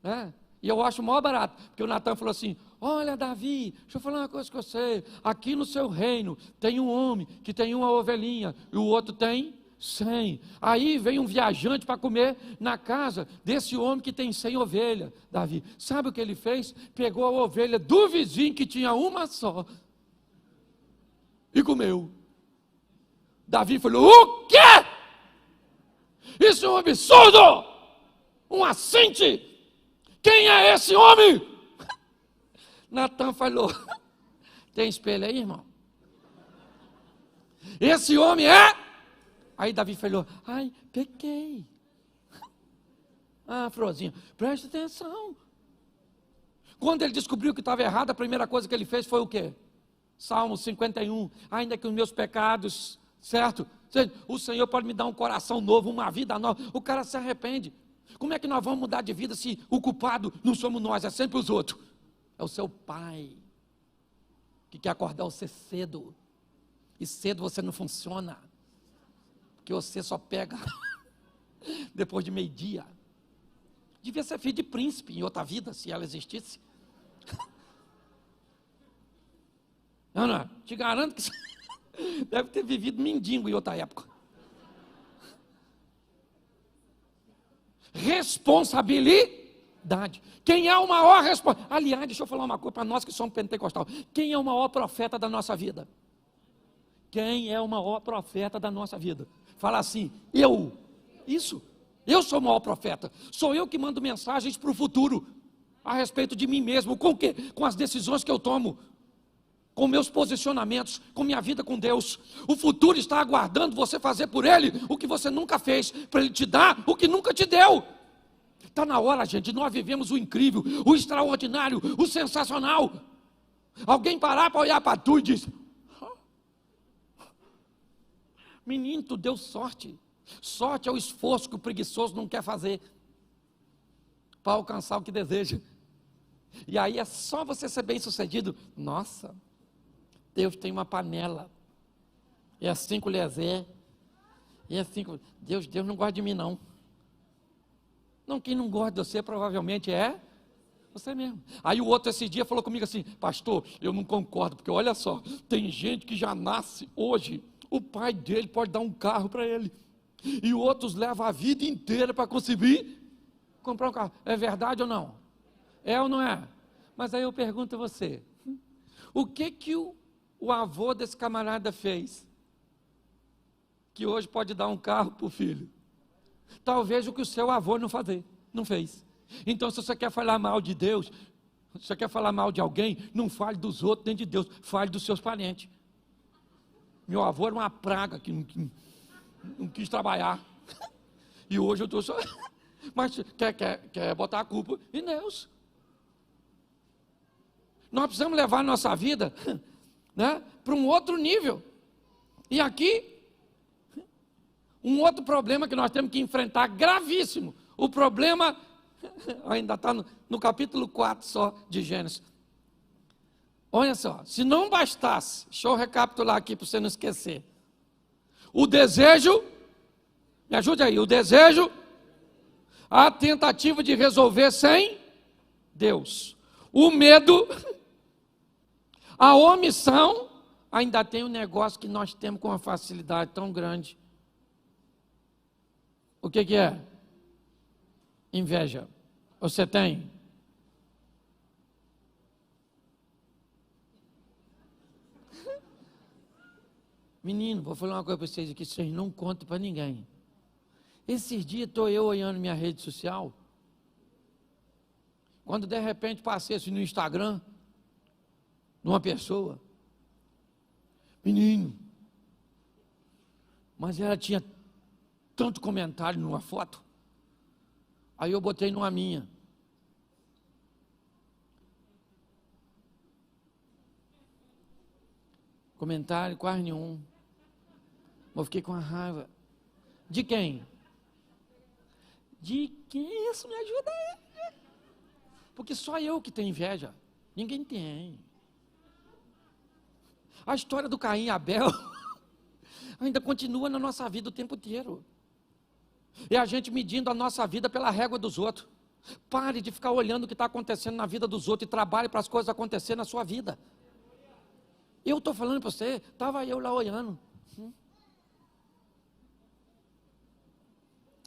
né? E eu acho o maior barato, porque o Natan falou assim: olha Davi, deixa eu falar uma coisa com você, aqui no seu reino tem um homem que tem uma ovelhinha e o outro tem 100. Aí vem um viajante para comer na casa desse homem que tem 100 ovelhas. Davi, sabe o que ele fez? Pegou a ovelha do vizinho que tinha uma só e comeu. Davi falou: o quê? Isso é um absurdo, um assinte. Quem é esse homem? Natan falou: tem espelho aí, irmão? Esse homem é? Aí Davi falou: ai, pequei. Ah, Frozinho, preste atenção. Quando ele descobriu que estava errado, a primeira coisa que ele fez foi o quê? Salmo 51, ainda que os meus pecados, certo? O Senhor pode me dar um coração novo, uma vida nova. O cara se arrepende. Como é que nós vamos mudar de vida se o culpado não somos nós, é sempre os outros? É o seu pai, que quer acordar você cedo. E cedo você não funciona, porque você só pega depois de meio-dia. Devia ser filho de príncipe em outra vida, se ela existisse. Ana, te garanto que você deve ter vivido mendigo em outra época. Responsabilidade. Quem é o maior responsável? Aliás, deixa eu falar uma coisa para nós que somos pentecostal. Quem é o maior profeta da nossa vida? Quem é o maior profeta da nossa vida? Fala assim: eu. Isso. Eu sou o maior profeta. Sou eu que mando mensagens para o futuro a respeito de mim mesmo. Com o quê? Com as decisões que eu tomo, com meus posicionamentos, com minha vida com Deus. O futuro está aguardando você fazer por Ele o que você nunca fez, para Ele te dar o que nunca te deu. Está na hora, gente, de nós vivemos o incrível, o extraordinário, o sensacional. Alguém parar para olhar para tu e diz: menino, tu deu sorte. Sorte é o esforço que o preguiçoso não quer fazer para alcançar o que deseja. E aí é só você ser bem sucedido. Nossa, Deus tem uma panela. É assim com o Eliezer. É assim com Deus não gosta de mim não. Não, quem não gosta de você provavelmente é você mesmo. Aí o outro esse dia falou comigo assim: pastor, eu não concordo, porque olha só, tem gente que já nasce hoje, o pai dele pode dar um carro para ele, e outros levam a vida inteira para conseguir comprar um carro. É verdade ou não? É ou não é? Mas aí eu pergunto a você: o que o o avô desse camarada fez, que hoje pode dar um carro para o filho? Talvez o que o seu avô não fez. Então, se você quer falar mal de Deus, se você quer falar mal de alguém, não fale dos outros nem de Deus, fale dos seus parentes. Meu avô era uma praga que não quis trabalhar. E hoje eu estou só... Mas quer botar a culpa em Deus. Nós precisamos levar a nossa vida, né, para um outro nível. E aqui, um outro problema que nós temos que enfrentar, gravíssimo. O problema, ainda está no capítulo 4 só de Gênesis. Olha só, se não bastasse, deixa eu recapitular aqui para você não esquecer. O desejo, me ajude aí, o desejo, a tentativa de resolver sem Deus. O medo, a omissão, ainda tem um negócio que nós temos com uma facilidade tão grande. O que é? Inveja. Você tem? Menino, vou falar uma coisa para vocês aqui, vocês não contam para ninguém. Esses dias estou eu olhando minha rede social, quando de repente passei assim no Instagram, de uma pessoa, menino, mas ela tinha tanto comentário numa foto, aí eu botei numa minha. Comentário quase nenhum. Eu fiquei com a raiva. De quem? De quem? Isso me ajuda aí. Porque só eu que tenho inveja. Ninguém tem. A história do Caim e Abel ainda continua na nossa vida o tempo inteiro. É a gente medindo a nossa vida pela régua dos outros. Pare de ficar olhando o que está acontecendo na vida dos outros e trabalhe para as coisas acontecerem na sua vida. Eu estou falando para você, estava eu lá olhando.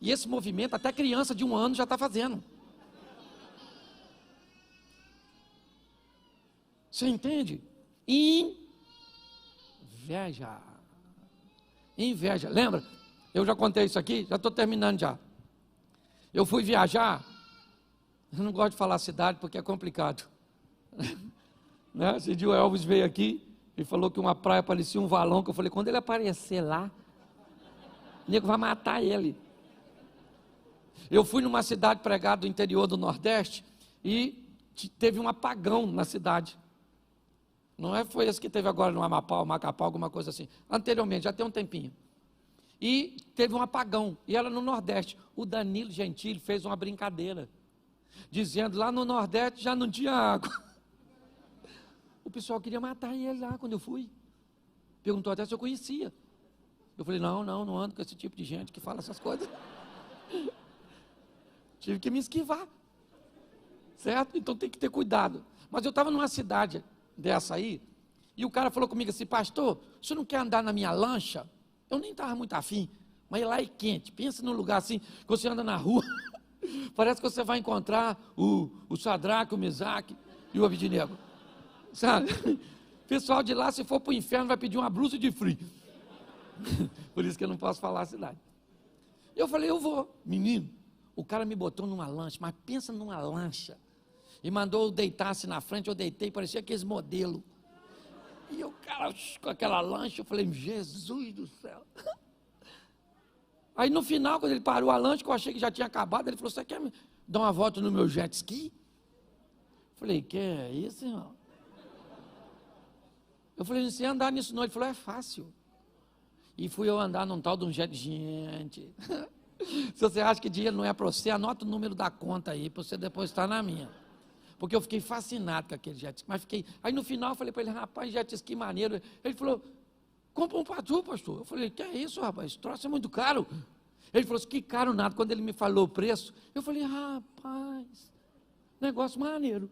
E esse movimento, até criança de 1 ano já está fazendo. Você entende? Inveja. Inveja. Lembra? Eu já contei isso aqui, já estou terminando já. Eu fui viajar, eu não gosto de falar cidade porque é complicado. Né? Esse dia o Elvis veio aqui e falou que uma praia parecia um valão, que eu falei, quando ele aparecer lá, o nego vai matar ele. Eu fui numa cidade pregada do interior do Nordeste e teve um apagão na cidade. Não é, foi esse que teve agora no Amapá, Macapá, alguma coisa assim. Anteriormente, já tem um tempinho. E teve um apagão, e era no Nordeste. O Danilo Gentili fez uma brincadeira, dizendo lá no Nordeste já não tinha água. O pessoal queria matar ele lá quando eu fui. Perguntou até se eu conhecia. Eu falei, não ando com esse tipo de gente que fala essas coisas. Tive que me esquivar. Certo? Então tem que ter cuidado. Mas eu estava numa cidade dessa aí, e o cara falou comigo assim, pastor, você não quer andar na minha lancha? Eu nem estava muito afim, mas lá é quente. Pensa num lugar assim, que você anda na rua, parece que você vai encontrar o Sadraque, o Mesaque e o Abednego. Sabe? O pessoal de lá, se for para o inferno, vai pedir uma blusa de frio. Por isso que eu não posso falar a cidade. Eu falei, eu vou. Menino, o cara me botou numa lancha, mas pensa numa lancha. E mandou eu deitar-se na frente, eu deitei, parecia aqueles modelos. E o cara com aquela lancha, eu falei, Jesus do céu. Aí no final, quando ele parou a lancha, que eu achei que já tinha acabado, ele falou, você quer me dar uma volta no meu jet ski? Eu falei, que é isso, irmão? Eu falei, não sei andar nisso não. Ele falou, é fácil. E fui eu andar num tal de um jet, gente. Se você acha que dinheiro não é para você, anota o número da conta aí, para você depositar na minha. Porque eu fiquei fascinado com aquele jet ski. Mas fiquei. Aí no final eu falei para ele, rapaz, jet ski maneiro. Ele falou, compra um para tu, pastor. Eu falei, que é isso, rapaz? Esse troço é muito caro. Ele falou assim, que caro nada. Quando ele me falou o preço, eu falei, rapaz, negócio maneiro.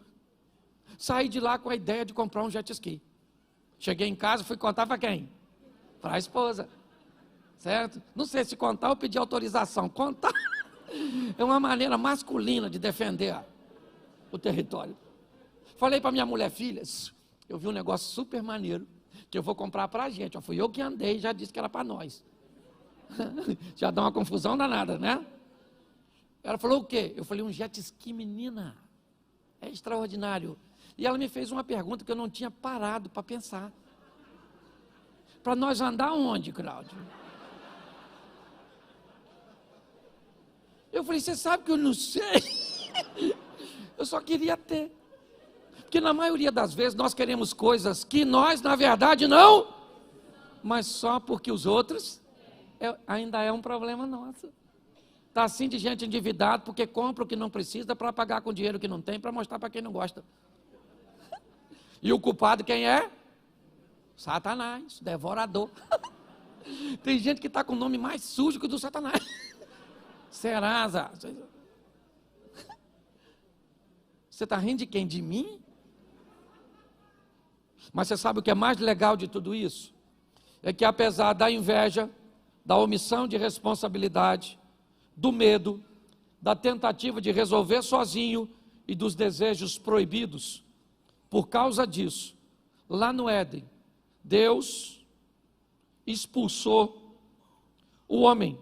Saí de lá com a ideia de comprar um jet ski. Cheguei em casa, fui contar para quem? Para a esposa. Certo? Não sei se contar ou pedir autorização. Contar é uma maneira masculina de defender o território. Falei para minha mulher, filha, eu vi um negócio super maneiro. que eu vou comprar para a gente. Fui eu que andei, já disse que era para nós. Já dá uma confusão danada, né? Ela falou o quê? Eu falei, um jet ski, menina. É extraordinário. E ela me fez uma pergunta que eu não tinha parado para pensar. Para nós andar onde, Cláudio? Eu falei, você sabe que eu não sei? Eu só queria ter. Porque na maioria das vezes nós queremos coisas que nós, na verdade, não. Mas só porque os outros, ainda é um problema nosso. Está assim de gente endividada porque compra o que não precisa para pagar com dinheiro que não tem, para mostrar para quem não gosta. E o culpado quem é? Satanás, devorador. Tem gente que está com o nome mais sujo que o do Satanás. Serasa. Você está rindo de quem? De mim? Mas você sabe o que é mais legal de tudo isso? É que apesar da inveja, da omissão de responsabilidade, do medo, da tentativa de resolver sozinho e dos desejos proibidos, por causa disso, lá no Éden, Deus expulsou o homem.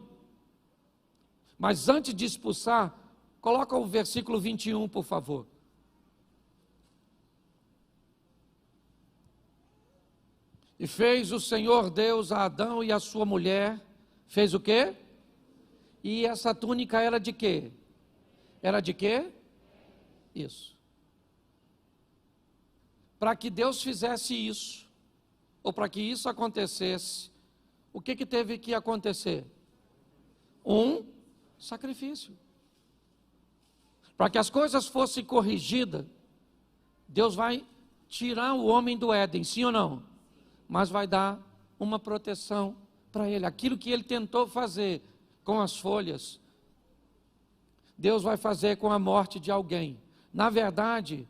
Mas antes de expulsar, coloca o versículo 21, por favor. E fez o Senhor Deus a Adão e a sua mulher, fez o quê? E essa túnica era de quê? Era de quê? Isso. Para que Deus fizesse isso, ou para que isso acontecesse, o que teve que acontecer? Um sacrifício. Para que as coisas fossem corrigidas, Deus vai tirar o homem do Éden, sim ou não? Mas vai dar uma proteção para ele. Aquilo que ele tentou fazer com as folhas, Deus vai fazer com a morte de alguém. Na verdade,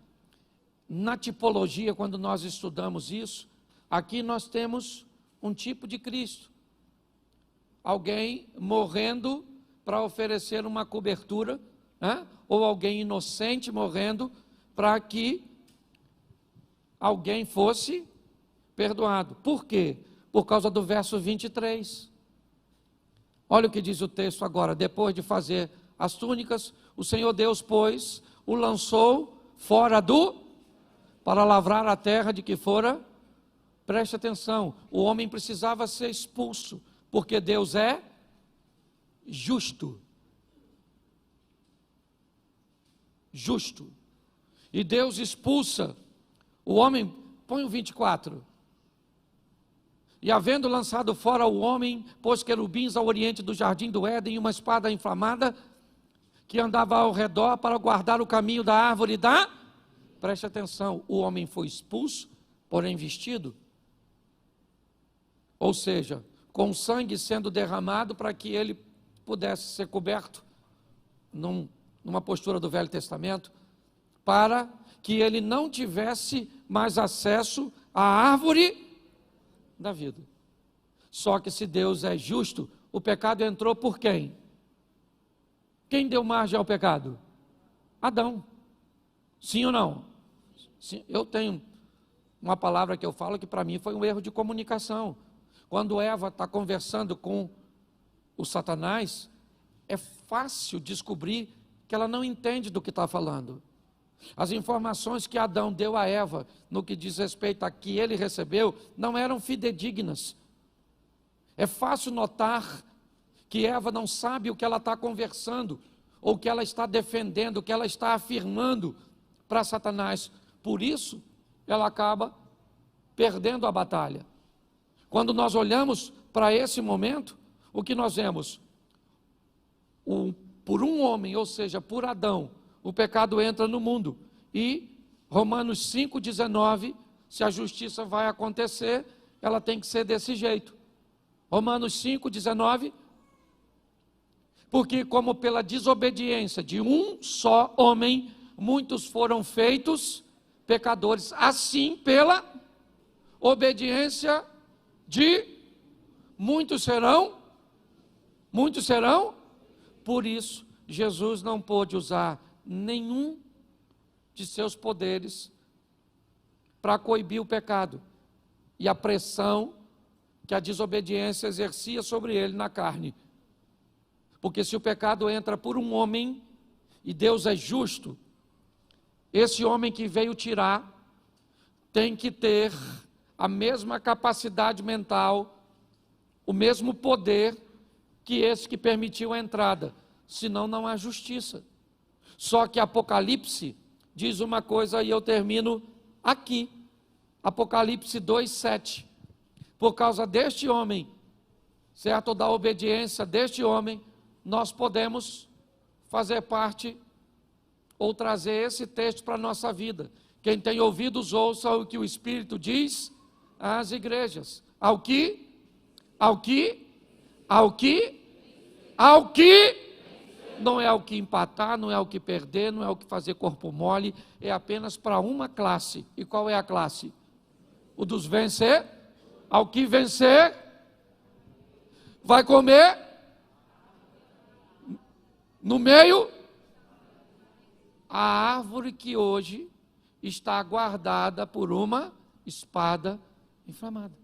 na tipologia, quando nós estudamos isso, aqui nós temos um tipo de Cristo. Alguém morrendo para oferecer uma cobertura, né? Ou alguém inocente morrendo para que alguém fosse perdoado. Por quê? Por causa do verso 23. Olha o que diz o texto agora. Depois de fazer as túnicas, o Senhor Deus, pois, o lançou fora para lavrar a terra de que fora. Preste atenção, o homem precisava ser expulso, porque Deus é justo. Justo. E Deus expulsa o homem, põe o 24. E havendo lançado fora o homem, pôs querubins ao oriente do jardim do Éden e uma espada inflamada que andava ao redor para guardar o caminho da árvore da... Preste atenção, o homem foi expulso, porém vestido. Ou seja, com sangue sendo derramado para que ele pudesse ser coberto numa postura do Velho Testamento, para que ele não tivesse mais acesso à árvore da vida. Só que se Deus é justo, o pecado entrou por quem? Quem deu margem ao pecado? Adão. Sim ou não? Sim, eu tenho uma palavra que eu falo que para mim foi um erro de comunicação. Quando Eva está conversando com o Satanás, é fácil descobrir que ela não entende do que está falando. As informações que Adão deu a Eva, no que diz respeito a que ele recebeu, não eram fidedignas. É fácil notar que Eva não sabe o que ela está conversando, ou o que ela está defendendo, o que ela está afirmando para Satanás. Por isso, ela acaba perdendo a batalha. Quando nós olhamos para esse momento, o que nós vemos? Por um homem, ou seja, por Adão, o pecado entra no mundo. E Romanos 5,19, se a justiça vai acontecer, ela tem que ser desse jeito. Romanos 5,19, porque como pela desobediência de um só homem, muitos foram feitos pecadores, assim pela obediência de muitos serão, por isso Jesus não pôde usar nenhum de seus poderes para coibir o pecado. e a pressão que a desobediência exercia sobre ele na carne. Porque se o pecado entra por um homem, e Deus é justo, esse homem que veio tirar tem que ter a mesma capacidade mental, o mesmo poder que esse que permitiu a entrada, senão não há justiça. Só que Apocalipse diz uma coisa, e eu termino aqui, Apocalipse 2:7, por causa deste homem, certo, da obediência deste homem, nós podemos fazer parte ou trazer esse texto para a nossa vida. Quem tem ouvidos, ouça o que o Espírito diz às igrejas. Ao que não é o que empatar, não é o que perder, não é o que fazer corpo mole, é apenas para uma classe. E qual é a classe? O dos vencer. Ao que vencer, vai comer no meio a árvore que hoje está guardada por uma espada inflamada.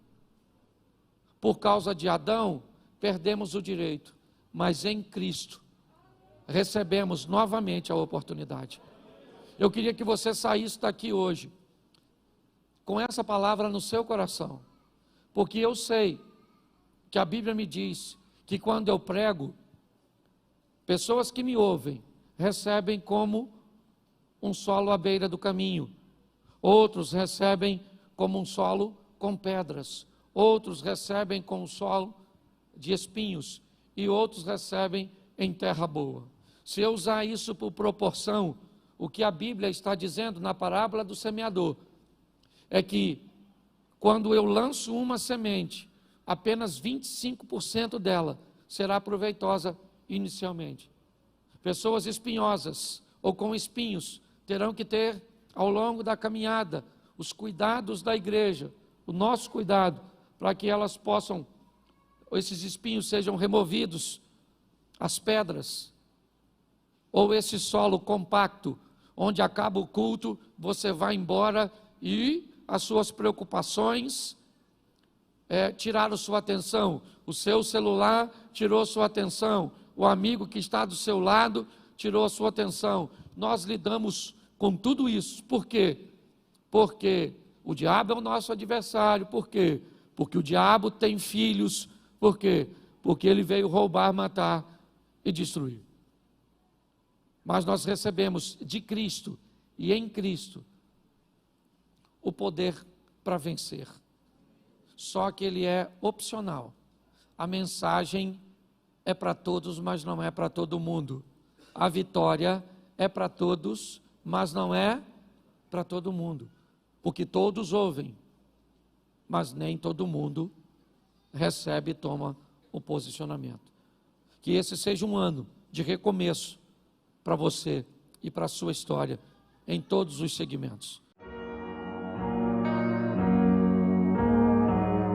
Por causa de Adão, perdemos o direito, mas em Cristo recebemos novamente a oportunidade. Eu queria que você saísse daqui hoje com essa palavra no seu coração, porque eu sei que a Bíblia me diz que quando eu prego, pessoas que me ouvem recebem como um solo à beira do caminho, outros recebem como um solo com pedras, outros recebem com um solo de espinhos e outros recebem em terra boa. Se eu usar isso por proporção, o que a Bíblia está dizendo na parábola do semeador é que quando eu lanço uma semente, apenas 25% dela será proveitosa inicialmente. Pessoas espinhosas ou com espinhos terão que ter, ao longo da caminhada, os cuidados da igreja, o nosso cuidado, para que elas possam, esses espinhos sejam removidos, as pedras, ou esse solo compacto, onde acaba o culto, você vai embora e as suas preocupações tiraram sua atenção, o seu celular tirou sua atenção, o amigo que está do seu lado tirou a sua atenção. Nós lidamos com tudo isso. Por quê? Porque o diabo é o nosso adversário. Por quê? Porque o diabo tem filhos. Por quê? Porque ele veio roubar, matar e destruir. Mas nós recebemos de Cristo e em Cristo o poder para vencer. Só que ele é opcional. A mensagem é para todos, mas não é para todo mundo. A vitória é para todos, mas não é para todo mundo. Porque todos ouvem, mas nem todo mundo recebe e toma o posicionamento. Que esse seja um ano de recomeço para você e para a sua história em todos os segmentos.